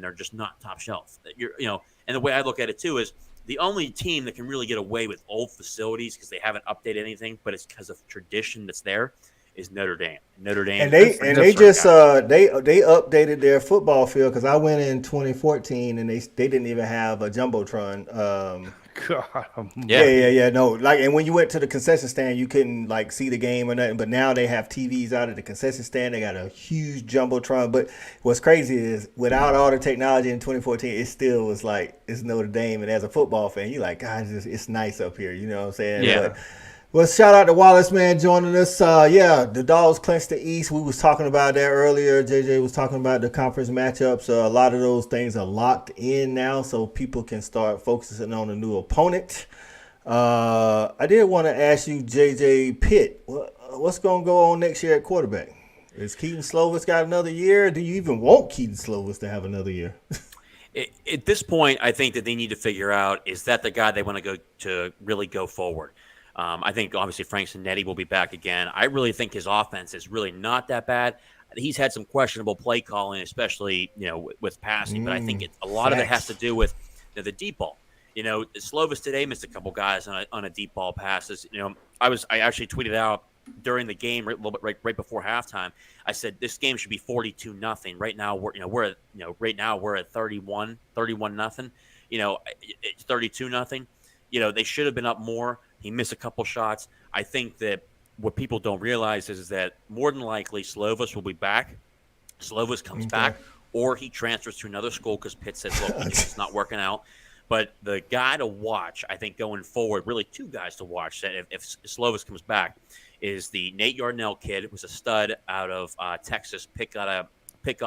they're just not top shelf. And the way I look at it too is the only team that can really get away with old facilities because they haven't updated anything, but it's because of tradition that's there, is Notre Dame. And they updated their football field because I went in 2014 and they didn't even have a jumbotron. And when you went to the concession stand, you couldn't see the game or nothing. But now they have TVs out at the concession stand. They got a huge jumbotron. But what's crazy is without all the technology in 2014, it still was it's Notre Dame. And as a football fan, you're like, God, it's nice up here. You know what I'm saying? Yeah. Well, shout out to Wallace, man, joining us. The Dogs clinched the East. We was talking about that earlier. JJ was talking about the conference matchups. A lot of those things are locked in now, so people can start focusing on a new opponent. I did want to ask you, JJ Pitt, what's going to go on next year at quarterback? Is Keaton Slovis got another year? Do you even want Keaton Slovis to have another year? At this point, I think that they need to figure out, is that the guy they want to really go forward? I think, obviously, Frank Cinetti will be back again. I really think his offense is really not that bad. He's had some questionable play calling, especially, with passing. But I think a lot of it has to do with the deep ball. Slovis today missed a couple guys on a deep ball passes. I actually tweeted out during the game, right before halftime. I said this game should be 42-0. Right now we're at 31-0. It's 32-0. They should have been up more. He missed a couple shots. I think that what people don't realize is that more than likely Slovis will be back. Slovis comes back, or he transfers to another school because Pitt says, look, it's not working out. But the guy to watch, I think, going forward, really two guys to watch if Slovis comes back, is the Nate Yarnell kid, who was a stud out of Texas. Pitt got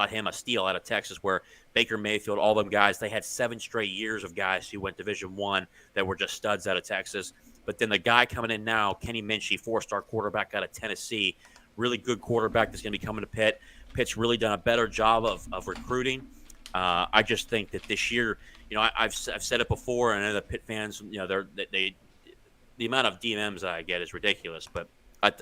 him a steal out of Texas, where Baker Mayfield, all them guys, they had 7 straight years of guys who went Division I that were just studs out of Texas. But then the guy coming in now, Kenny Minchey, 4-star quarterback out of Tennessee, really good quarterback that's going to be coming to Pitt. Pitt's really done a better job of recruiting. I just think that this year, I've said it before, and I know the Pitt fans, the amount of DMs I get is ridiculous. But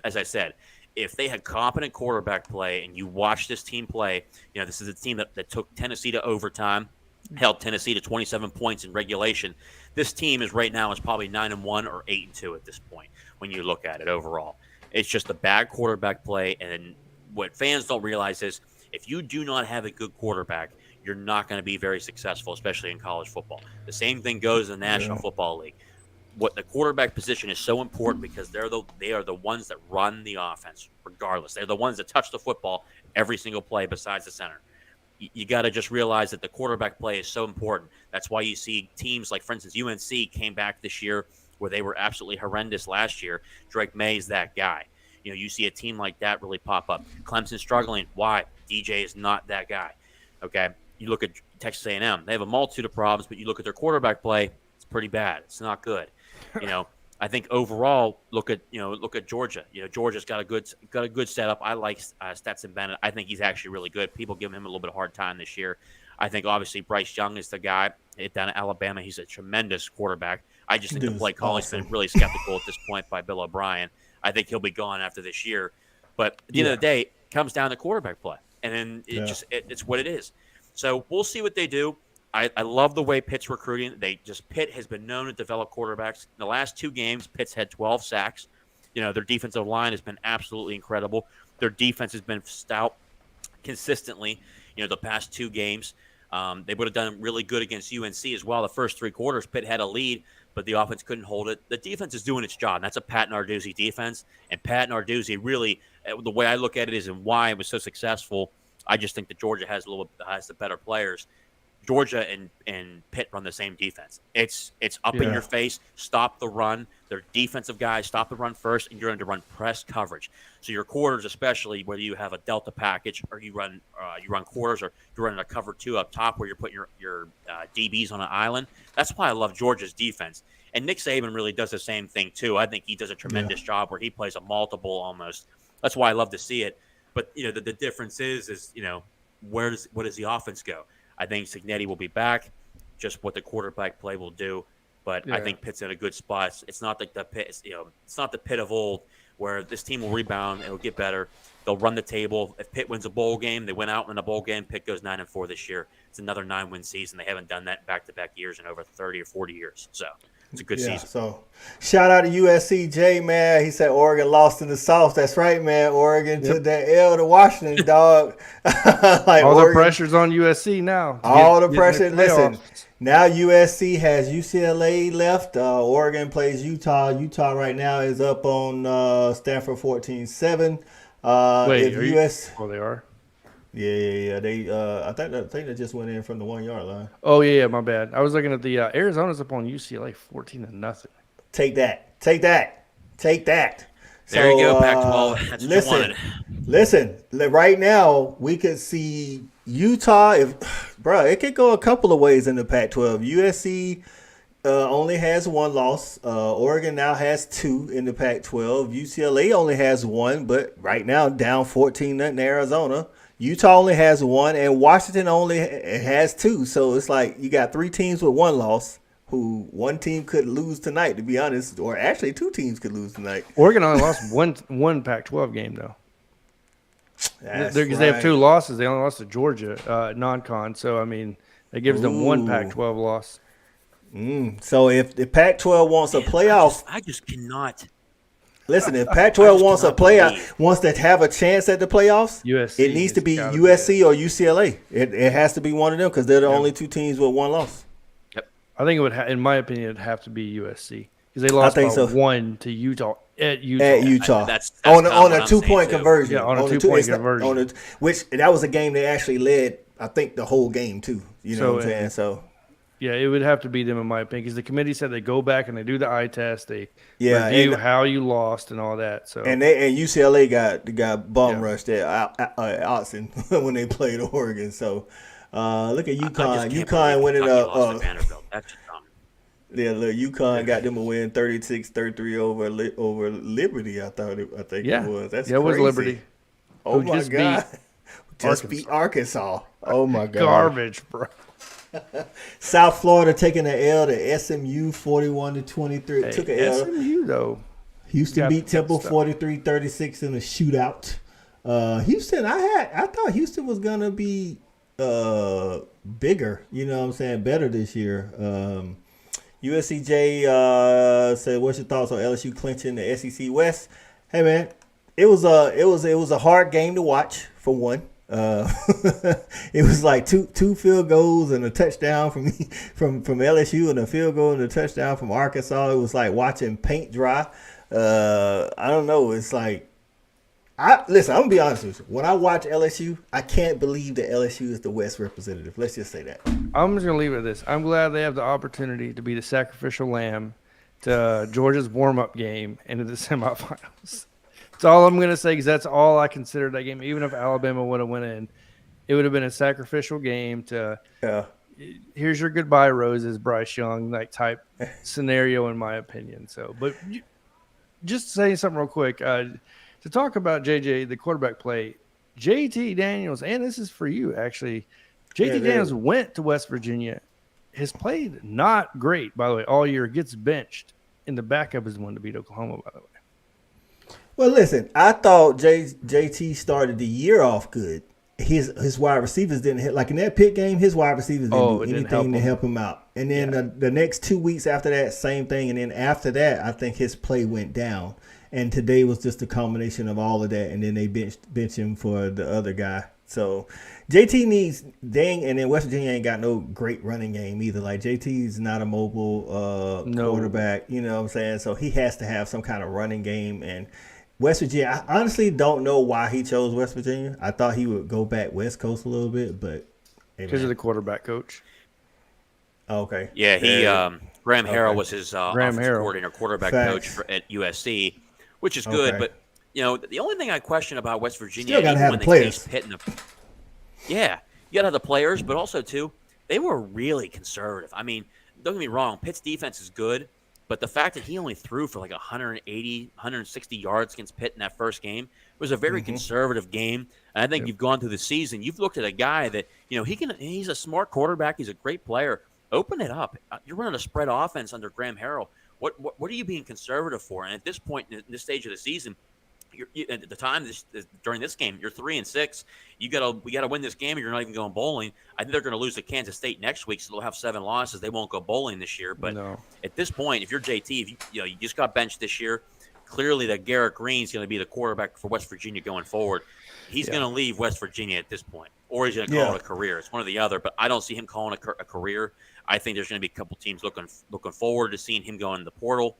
as I said, if they had competent quarterback play and you watch this team play, this is a team that took Tennessee to overtime, held Tennessee to 27 points in regulation. This team is probably 9-1 or 8-2 at this point when you look at it overall. It's just a bad quarterback play, and what fans don't realize is if you do not have a good quarterback, you're not going to be very successful, especially in college football. The same thing goes in the National Football League. what the quarterback position is so important because they are the ones that run the offense regardless. They're the ones that touch the football every single play besides the center. You got to just realize that the quarterback play is so important. That's why you see teams like, for instance, UNC came back this year where they were absolutely horrendous last year. Drake May's that guy. You see a team like that really pop up. Clemson struggling. Why? DJ is not that guy. Okay. You look at Texas A&M. They have a multitude of problems, but you look at their quarterback play. It's pretty bad. It's not good. I think overall, look at Georgia. Georgia's got a good setup. I like Stetson Bennett. I think he's actually really good. People give him a little bit of a hard time this year. I think obviously Bryce Young is the guy. Down at Alabama, he's a tremendous quarterback. I just think the play calling's been really skeptical at this point by Bill O'Brien. I think he'll be gone after this year. But at the end of the day, it comes down to quarterback play, and then it's what it is. So we'll see what they do. I love the way Pitt's recruiting. Pitt has been known to develop quarterbacks. In the last 2 games, Pitt's had 12 sacks. Their defensive line has been absolutely incredible. Their defense has been stout consistently. The past 2 games, they would have done really good against UNC as well. The first 3 quarters, Pitt had a lead, but the offense couldn't hold it. The defense is doing its job. And that's a Pat Narduzzi defense, and Pat Narduzzi really, the way I look at it is, and why it was so successful. I just think that Georgia has the better players. Georgia and Pitt run the same defense. It's up in your face, stop the run. Their defensive guys stop the run first, and you're going to run press coverage. So your quarters, especially whether you have a delta package or you run quarters, or you're running a cover 2 up top where you're putting your DBs on an island. That's why I love Georgia's defense. And Nick Saban really does the same thing too. I think he does a tremendous job where he plays a multiple almost. That's why I love to see it. But the difference is where does the offense go? I think Cignetti will be back. Just what the quarterback play will do, but I think Pitt's in a good spot. It's not like the Pitt. It's not the Pitt of old where this team will rebound. It'll get better. They'll run the table. If Pitt wins a bowl game, they went out in a bowl game. Pitt goes 9-4 this year. It's another 9-win season. They haven't done that back-to-back years in over 30 or 40 years. So it's a good season. So shout out to USCJ, man. He said Oregon lost in the South. That's right, man. Oregon took that L to Washington, dog. All the pressure's on USC now. All the pressure. Listen, now USC has UCLA left. Oregon plays Utah. Utah right now is up on Stanford 14-7. They are? Yeah. They I think they just went in from the 1-yard line. Oh yeah, my bad. I was looking at the Arizona's up on UCLA 14-0. Take that. There you go, Pac-12. That's what you wanted. Listen. Right now we could see Utah. It could go a couple of ways in the Pac-12. USC only has 1 loss. Oregon now has 2 in the Pac-12. UCLA only has 1, but right now down 14-0 in Arizona. Utah only has 1, and Washington only has 2. So it's like you got 3 teams with 1 loss. Who one team could lose tonight, to be honest, or actually 2 teams could lose tonight. Oregon only lost one Pac-12 game though. That's because they have 2 losses. They only lost to Georgia non-con. So I mean, that gives them 1 Pac-12 loss. So if the Pac-12 wants a playoff, I just cannot. Listen, if Pac-12 wants a playoff, wants to have a chance at the playoffs, it needs to be USC or UCLA. It has to be one of them because they're the only 2 teams with 1 loss. I think it would, in my opinion, it'd have to be USC because they lost 1 to Utah at Utah. That's on a 2-point conversion. Yeah, on a 2-point conversion. Which that was a game they actually led. I think the whole game too. You know what I'm saying? So. Yeah, it would have to be them in my opinion because the committee said they go back and they do the eye test. They review how you lost and all that. So and UCLA got bum rushed at Austin when they played Oregon. So. Look at UConn. UConn winning Vanderbilt. That's dumb. Yeah, look, UConn got them a win 36-33 over Liberty. I think it was. That's crazy. It was Liberty. Oh my God! Just beat Arkansas. Oh my God! Garbage, bro. South Florida taking an L to SMU 41-23. Hey, took an L. SMU though. Houston beat Temple 43-36 in a shootout. Houston, I thought Houston was gonna be bigger, you know what I'm saying, better this year. USCJ said, what's your thoughts on LSU clinching the SEC West? Hey man, it was a hard game to watch for one. It was like two field goals and a touchdown from LSU and a field goal and a touchdown from Arkansas. It was like watching paint dry. I don't know. It's like listen. I'm gonna be honest with you. When I watch LSU, I can't believe that LSU is the West representative. Let's just say that. I'm just gonna leave it at this. I'm glad they have the opportunity to be the sacrificial lamb to Georgia's warm-up game and to the semifinals. That's all I'm going to say because that's all I considered that game. Even if Alabama would have went in, it would have been a sacrificial game to here's your goodbye roses, Bryce Young, like type scenario in my opinion. So, but just saying something real quick to talk about JJ, the quarterback play, JT Daniels, and this is for you actually. JT Daniels went to West Virginia, has played not great, by the way, all year, gets benched, and the backup is the one to beat Oklahoma, by the way. Well, listen, I thought JT started the year off good. His wide receivers didn't hit. Like in that Pitt game, his wide receivers didn't do anything to help him out. And then the next 2 weeks after that, same thing. And then after that, I think his play went down. And today was just a combination of all of that. And then they bench him for the other guy. So JT needs and then West Virginia ain't got no great running game either. Like JT's not a mobile quarterback, you know what I'm saying? So he has to have some kind of running game. And West Virginia, I honestly don't know why he chose West Virginia. I thought he would go back West Coast a little bit, but because of the quarterback coach. Oh, okay. Yeah, Graham Harrell was his offensive coordinator, quarterback coach at USC, which is good. Okay. But you know, the only thing I question about West Virginia, still gotta have the players. You gotta have the players, but also too, they were really conservative. I mean, don't get me wrong, Pitt's defense is good. But the fact that he only threw for like 180, 160 yards against Pitt in that first game was a very conservative game. And I think you've gone through the season. You've looked at a guy that, you know, he's a smart quarterback. He's a great player. Open it up. You're running a spread offense under Graham Harrell. What are you being conservative for? And at this point in this stage of the season, at the time during this game, you're 3-6. We gotta win this game, or you're not even going bowling. I think they're going to lose to Kansas State next week, so they'll have 7 losses. They won't go bowling this year. But at this point, if you're JT, if you just got benched this year, clearly that Garrett Green's going to be the quarterback for West Virginia going forward. He's going to leave West Virginia at this point, or he's going to call it a career. It's one or the other. But I don't see him calling a career. I think there's going to be a couple teams looking forward to seeing him go in the portal.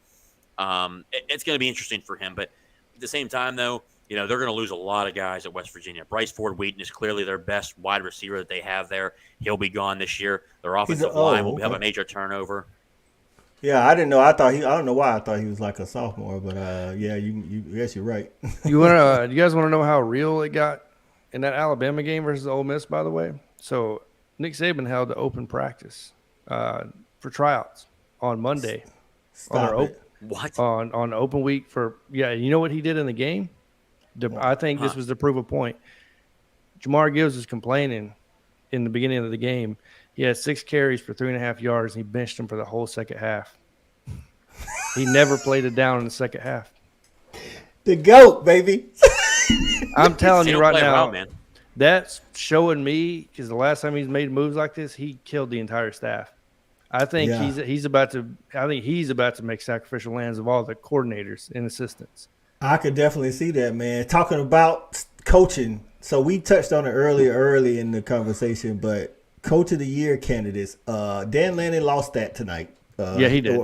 It's going to be interesting for him, but at the same time, though, you know, they're going to lose a lot of guys at West Virginia. Bryce Ford Wheaton is clearly their best wide receiver that they have there. He'll be gone this year. Their offensive line will have a major turnover. Yeah, I didn't know. I don't know why I thought he was like a sophomore, but you guess you're right. You guys want to know how real it got in that Alabama game versus Ole Miss? By the way, so Nick Saban held the open practice for tryouts on Monday. On open week you know what he did in the game? I think this was to prove a point. Jamar Gibbs was complaining in the beginning of the game. He had 6 carries for 3.5 yards, and he benched him for the whole second half. He never played it down in the second half. The GOAT, baby. I'm telling you right now, man. That's showing me, because the last time he's made moves like this, he killed the entire staff. I think he's about to make sacrificial lambs of all the coordinators and assistants. I could definitely see that, man. Talking about coaching, so we touched on it early in the conversation, but Coach of the Year candidates, Dan Lanning lost that tonight. He did.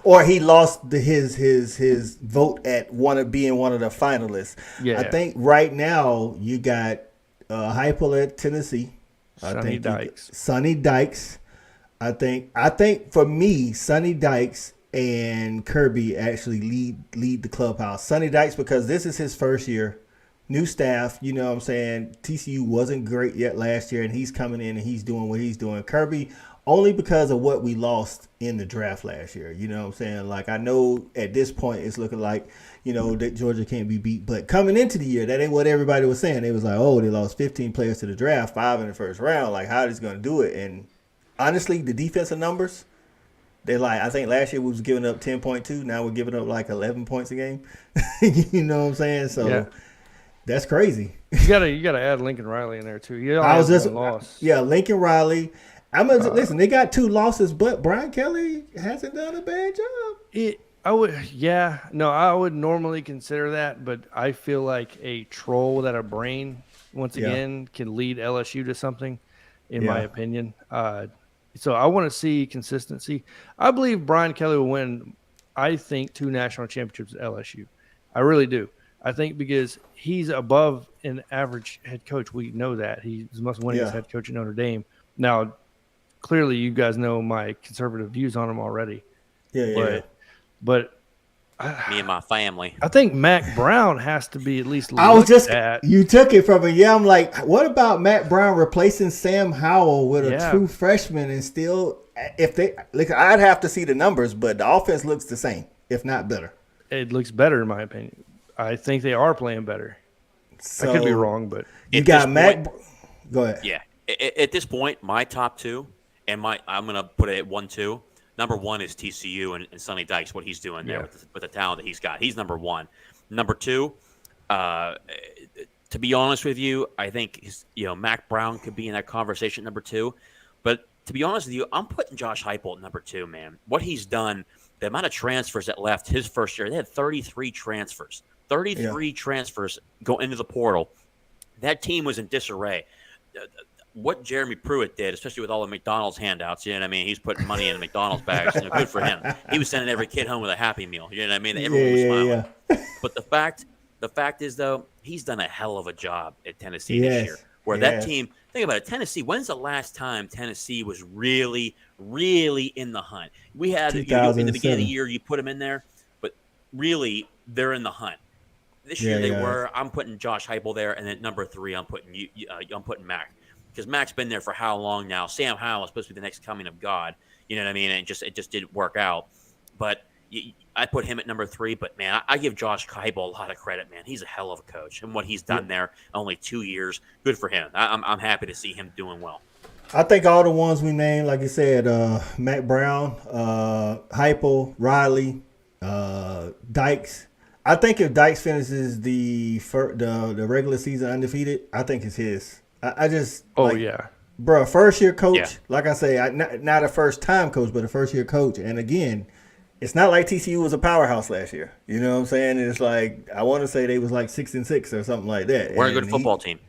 Or he lost his vote at being one of the finalists. Yeah. I think right now you got Heupel at Tennessee. Sonny Dykes. I think for me, Sonny Dykes and Kirby actually lead the clubhouse. Sonny Dykes, because this is his first year, new staff, you know what I'm saying? TCU wasn't great yet last year, and he's coming in and he's doing what he's doing. Kirby, only because of what we lost in the draft last year, you know what I'm saying? Like, I know at this point it's looking like, you know, that Georgia can't be beat. But coming into the year, that ain't what everybody was saying. They was like, oh, they lost 15 players to the draft, 5 in the first round. Like, how are they going to do it? And honestly, the defensive numbers, they're like, I think last year we was giving up 10.2. Now we're giving up like 11 points a game. You know what I'm saying? So that's crazy. You gotta add Lincoln Riley in there too. Lincoln Riley. Listen, they got 2 losses, but Brian Kelly hasn't done a bad job. I would normally consider that, but I feel like a troll without a brain once again can lead LSU to something, in my opinion. So I want to see consistency. I believe Brian Kelly will win, I think, 2 national championships at LSU. I really do. I think because he's above an average head coach. We know that. He's the most winningest head coach at Notre Dame. Now, clearly you guys know my conservative views on him already. But me and my family. I think Mac Brown has to be at least you took it from I'm like, what about Mac Brown replacing Sam Howell with a true freshman and still, I'd have to see the numbers, but the offense looks the same, if not better. It looks better in my opinion. I think they are playing better. So, I could be wrong, but you got Mac. Go ahead. Yeah. At this point, my top 2, and I'm going to put it at 1-2. Number 1 is TCU and Sonny Dykes, what he's doing there with the talent that he's got. He's number 1. Number 2, to be honest with you, I think Mac Brown could be in that conversation number 2. But to be honest with you, I'm putting Josh Heupel at number 2, man. What he's done, the amount of transfers that left his first year, they had 33 transfers. 33 transfers go into the portal. That team was in disarray. What Jeremy Pruitt did, especially with all the McDonald's handouts, you know what I mean? He's putting money in the McDonald's bags. Good for him. He was sending every kid home with a Happy Meal. You know what I mean? Everyone was smiling. But the fact is, though, he's done a hell of a job at Tennessee this year. Where that team, think about it, Tennessee, when's the last time Tennessee was really, really in the hunt? We had, in the beginning of the year, you put them in there, but really, they're in the hunt. This year they were. I'm putting Josh Heupel there, and then number 3, I'm putting Mac. Because Mac's been there for how long now? Sam Howell is supposed to be the next coming of God. You know what I mean? And it just didn't work out. But I put him at number 3. But, man, I give Josh Heupel a lot of credit, man. He's a hell of a coach. And what he's done there, only 2 years, good for him. I'm happy to see him doing well. I think all the ones we named, like you said, Mac Brown, Heupel, Riley, Dykes. I think if Dykes finishes the regular season undefeated, I think it's his. I just bro, first year coach. Like I say, not a first time coach, but a first year coach. And again, it's not like TCU was a powerhouse last year. You know what I'm saying? It's like I want to say they was like 6-6 or something like that. We're a good football team.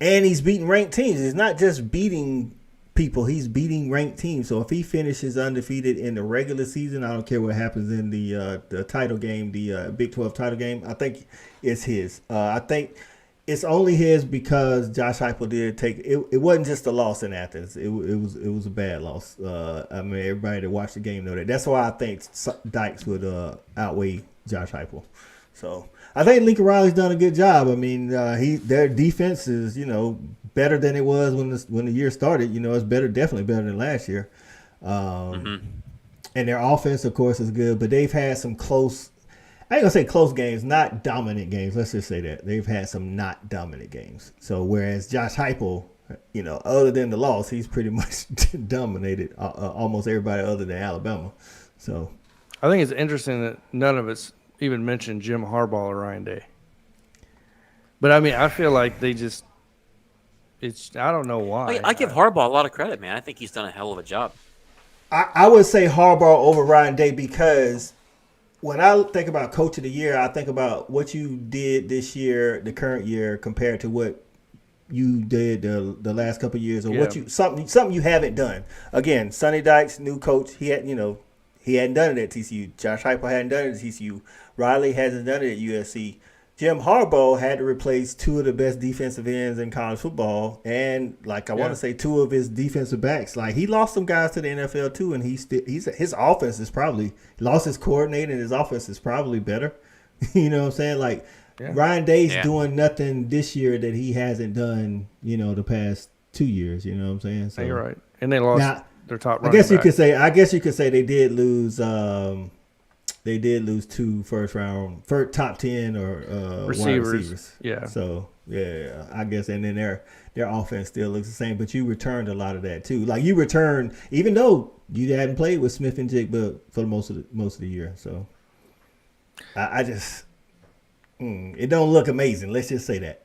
And he's beating ranked teams. It's not just beating people; he's beating ranked teams. So if he finishes undefeated in the regular season, I don't care what happens in the title game, the Big 12 title game. I think it's his. I think it's only his because Josh Heupel did take it. It wasn't just a loss in Athens. It was a bad loss. I mean, everybody that watched the game know that. That's why I think Dykes would outweigh Josh Heupel. So I think Lincoln Riley's done a good job. I mean, their defense is better than it was when the year started. It's definitely better than last year. And their offense, of course, is good. But they've had some close. I ain't gonna say close games, not dominant games. Let's just say that they've had some not dominant games. So whereas Josh Heupel, other than the loss, he's pretty much dominated almost everybody other than Alabama. So I think it's interesting that none of us even mentioned Jim Harbaugh or Ryan Day. But I mean, I feel like I don't know why. I give Harbaugh a lot of credit, man. I think he's done a hell of a job. I would say Harbaugh over Ryan Day because when I think about Coach of the Year, I think about what you did this year, the current year, compared to what you did the last couple of years, or what something you haven't done. Again, Sonny Dykes, new coach, he hadn't done it at TCU. Josh Heupel hadn't done it at TCU. Riley hasn't done it at USC. Jim Harbaugh had to replace 2 of the best defensive ends in college football, and want to say 2 of his defensive backs. Like he lost some guys to the NFL too, and his offense is probably lost his coordinator, and his offense is probably better. You know what I'm saying? Like Ryan Day's doing nothing this year that he hasn't done. The past 2 years. You know what I'm saying? So you're right, and they lost their top. I guess you could say they did lose. They did lose 2 first-round top 10 or receivers. Yeah. So I guess, and then their offense still looks the same. But you returned a lot of that too. Like you returned, even though you hadn't played with Smith and Jigba for most of the year. So I just it don't look amazing. Let's just say that.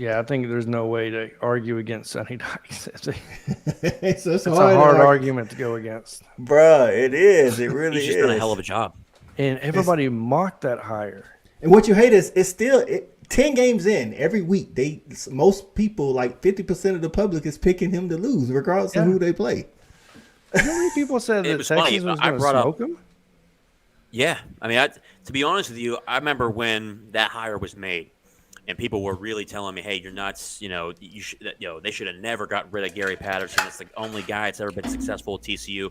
Yeah, I think there's no way to argue against Sonny Dykes. It's a hard argument to go against. Bruh, it is. It really is. He's just done a hell of a job. And everybody mocked that hire. And what you hate is it's still 10 games in every week. Most people, like 50% of the public, is picking him to lose, regardless of who they play. How many people said that Texas was going to smoke him? Yeah, I mean, to be honest with you, I remember when that hire was made, and people were really telling me, "Hey, you're nuts. They should have never got rid of Gary Patterson. It's the only guy that's ever been successful at TCU."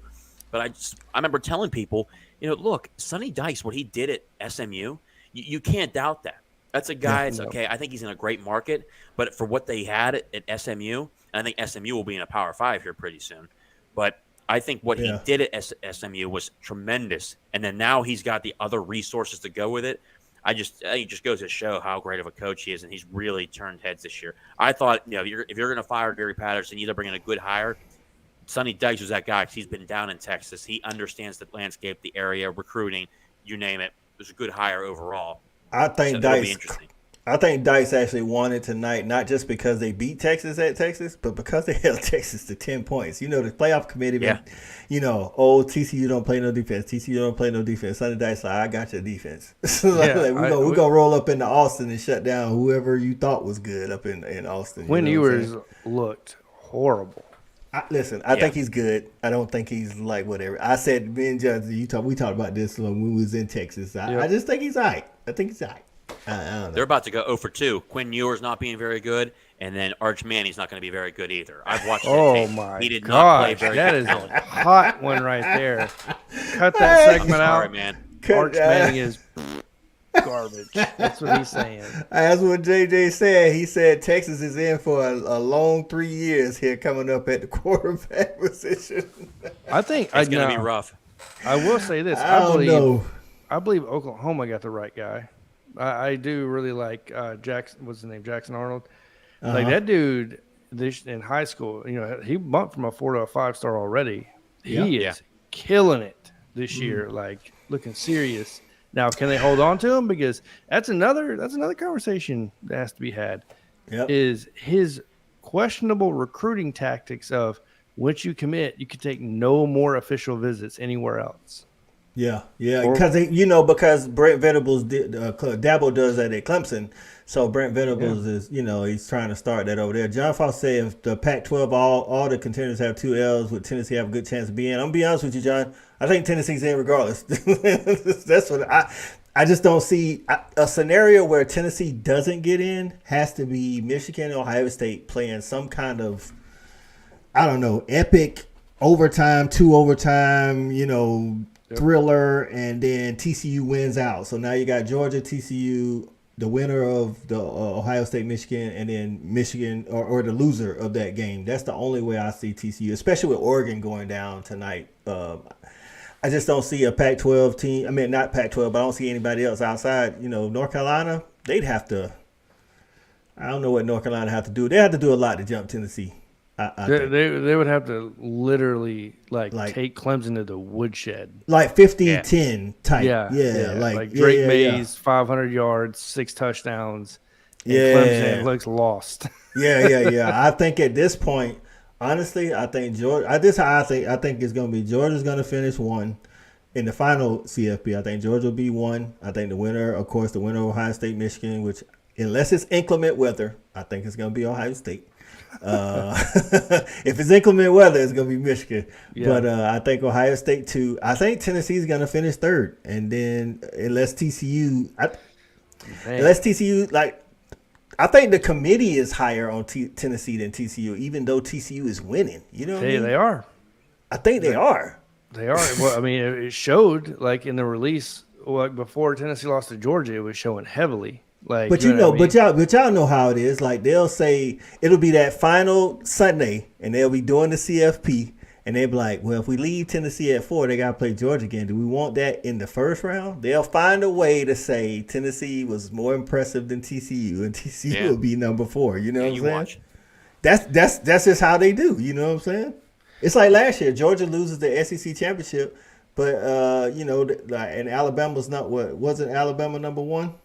But I remember telling people, look, Sonny Dykes, what he did at SMU, you can't doubt that. That's a guy. It's okay. I think he's in a great market, but for what they had at SMU, and I think SMU will be in a Power 5 here pretty soon. But I think what he did at SMU was tremendous, and then now he's got the other resources to go with it. I think it just goes to show how great of a coach he is, and he's really turned heads this year. I thought, if you're going to fire Gary Patterson, either bring in a good hire. Sonny Dykes was that guy because he's been down in Texas. He understands the landscape, the area, recruiting, you name it. It was a good hire overall. I think Dykes actually won it tonight, not just because they beat Texas at Texas, but because they held Texas to 10 points. The playoff committee, TCU don't play no defense. TCU don't play no defense. Sonny Dykes I got your defense. We're going to roll up into Austin and shut down whoever you thought was good up in Austin. Quinn Ewers looked horrible. I think he's good. I don't think he's like whatever. I said, me and Judge, we talked about this when we was in Texas. I just think he's all right. I think he's all right. I don't know. They're about to go 0 for 2. Quinn Ewers not being very good, and then Arch Manning's not going to be very good either. I've watched that tape. My he did not play very that good. Is a hot one right there. Cut that segment out. Man. Arch Manning is garbage. That's what he's saying. That's what JJ said. He said Texas is in for a long 3 years here coming up at the quarterback position. I think it's going to be rough. I will say this. I believe Oklahoma got the right guy. I do really like Jackson. What's his name? Jackson Arnold. Like that dude in high school, he bumped from a 4 to a 5-star already. He is killing it this year, like looking serious. Now, can they hold on to him? Because that's another conversation that has to be had. Is his questionable recruiting tactics of once you commit, you can take no more official visits anywhere else. Because Brent Venables Dabo does that at Clemson, so Brent Venables is he's trying to start that over there. John Foss said if the Pac-12 all the contenders have 2 L's, would Tennessee have a good chance of being? I'm gonna be honest with you, John. I think Tennessee's in regardless. That's what I just don't see a scenario where Tennessee doesn't get in. Has to be Michigan or Ohio State playing some kind of epic overtime, 2 overtime, thriller, and then TCU wins out. So now you got Georgia, TCU, the winner of the Ohio State, Michigan, and then Michigan or the loser of that game. That's the only way I see TCU, especially with Oregon going down tonight. I just don't see a Pac-12 team. I mean, not Pac-12, but I don't see anybody else outside. North Carolina, they'd have to. I don't know what North Carolina have to do. They have to do a lot to jump Tennessee. They would have to literally take Clemson to the woodshed, like 15-10 type. Like Drake Mays, 500 yards, 6 touchdowns. And Clemson looks lost. I think at this point, honestly, I think Georgia. I think it's going to be Georgia's going to finish 1 in the final CFP. I think Georgia will be 1. I think the winner of Ohio State, Michigan, which unless it's inclement weather, I think it's going to be Ohio State. If it's inclement weather, it's going to be Michigan. But I think Ohio State 2. I think Tennessee's going to finish 3rd, and then unless TCU, I think the committee is higher on Tennessee than TCU, even though TCU is winning. You know what I mean? They are. I think they are. They are. Well, I mean, it showed like in the release, like before Tennessee lost to Georgia, it was showing heavily. But y'all know how it is. Like they'll say it'll be that final Sunday, and they'll be doing the CFP, and they'll be like, "Well, if we leave Tennessee at 4, they gotta play Georgia again. Do we want that in the first round?" They'll find a way to say Tennessee was more impressive than TCU, and TCU will be number 4. You know what I'm saying? Watch. That's just how they do. You know what I'm saying? It's like last year, Georgia loses the SEC championship, but and Alabama's not wasn't Alabama number 1?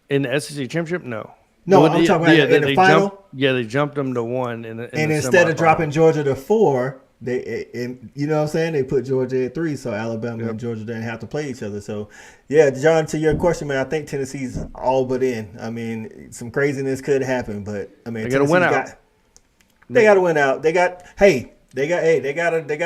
In the SEC championship, no. I'm talking about in the final. They jumped them to 1. And instead of dropping Georgia to 4, you know what I'm saying? They put Georgia at 3, so Alabama and Georgia didn't have to play each other. So, yeah, John, to your question, man, I think Tennessee's all but in. I mean, some craziness could happen, but I mean, they got to win out. They got to win out. They got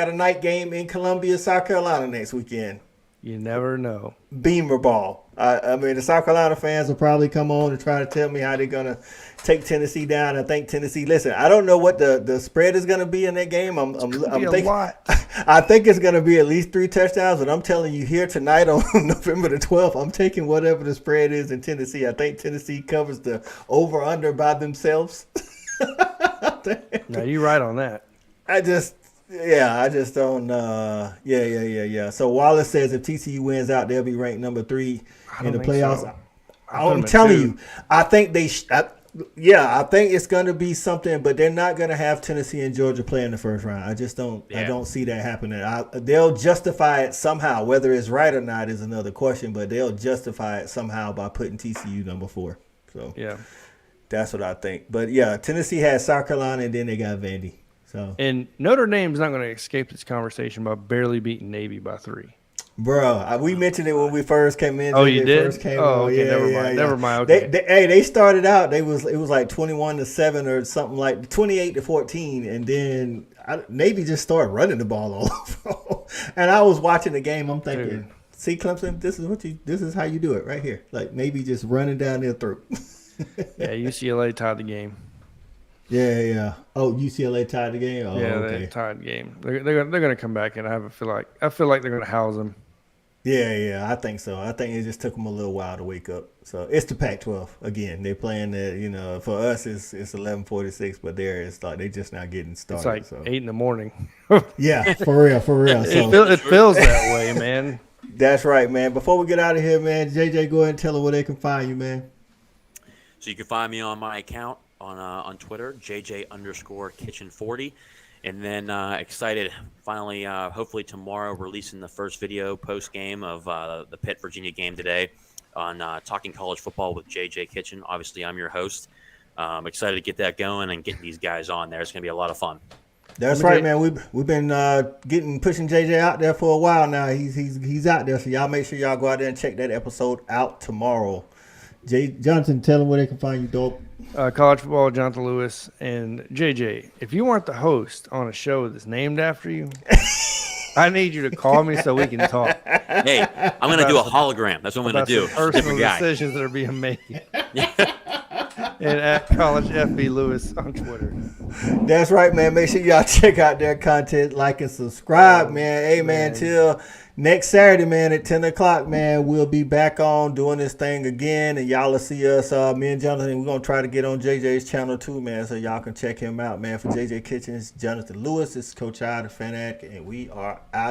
a night game in Columbia, South Carolina next weekend. You never know. Beamer ball. I mean, the South Carolina fans will probably come on and try to tell me how they're going to take Tennessee down. I think Tennessee, listen, I don't know what the spread is going to be in that game. I'm thinking, I think it's going to be at least 3 touchdowns, but I'm telling you here tonight on November the 12th, I'm taking whatever the spread is in Tennessee. I think Tennessee covers the over-under by themselves. No, you're right on that. I just don't. Yeah. So Wallace says if TCU wins out, they'll be ranked number 3 in the playoffs. So. I'm telling you, I think I think it's going to be something, but they're not going to have Tennessee and Georgia play in the first round. I just don't. Yeah. I don't see that happening. They'll justify it somehow. Whether it's right or not is another question, but they'll justify it somehow by putting TCU number 4. So yeah, that's what I think. But yeah, Tennessee has South Carolina, and then they got Vandy. So. And Notre Dame's not going to escape this conversation by barely beating Navy by 3. Bro, we mentioned it when we first came in. Oh, you did? Okay, yeah, never mind. Okay. They started out. It was like 21-7 or something like 28-14, and then Navy just started running the ball all over. And I was watching the game. I'm thinking, see, Clemson, this is how you do it right here. Like Navy just running down their throat. Yeah, UCLA tied the game. Yeah. Oh, UCLA tied the game. Oh, yeah, okay. They tied the game. They're going to come back, and I feel like they're going to house them. Yeah, I think so. I think it just took them a little while to wake up. So it's the Pac-12 again. They're playing the, for us it's 11:46, but there it's like they just not getting started. It's like 8 in the morning. Yeah, for real. So, it feels that way, man. That's right, man. Before we get out of here, man, JJ, go ahead and tell her where they can find you, man. So you can find me on my account on Twitter, JJ_Kitchen40. And then excited, finally, hopefully tomorrow, releasing the first video post-game of the Pitt, Virginia game today on Talking College Football with JJ Kitchen. Obviously, I'm your host. Excited to get that going and getting these guys on there. It's going to be a lot of fun. That's right, man. We've been pushing JJ out there for a while now. He's out there, so y'all make sure y'all go out there and check that episode out tomorrow. Jonathan, tell them where they can find you, dope. College football, Jonathan Lewis, and JJ. If you weren't the host on a show that's named after you, I need you to call me so we can talk. Hey, I'm going to do a hologram. That's what I'm going to do. Personal decisions that are being made. And at College FB Lewis on Twitter. That's right, man. Make sure y'all check out their content, like and subscribe, man. Hey, man, till next Saturday, man, at 10 o'clock, man, we'll be back on doing this thing again, and y'all will see us. Me and Jonathan, we're going to try to get on JJ's channel too, man, so y'all can check him out, man. For JJ Kitchens, Jonathan Lewis, this is Coach I, the Fanatic, and we are out.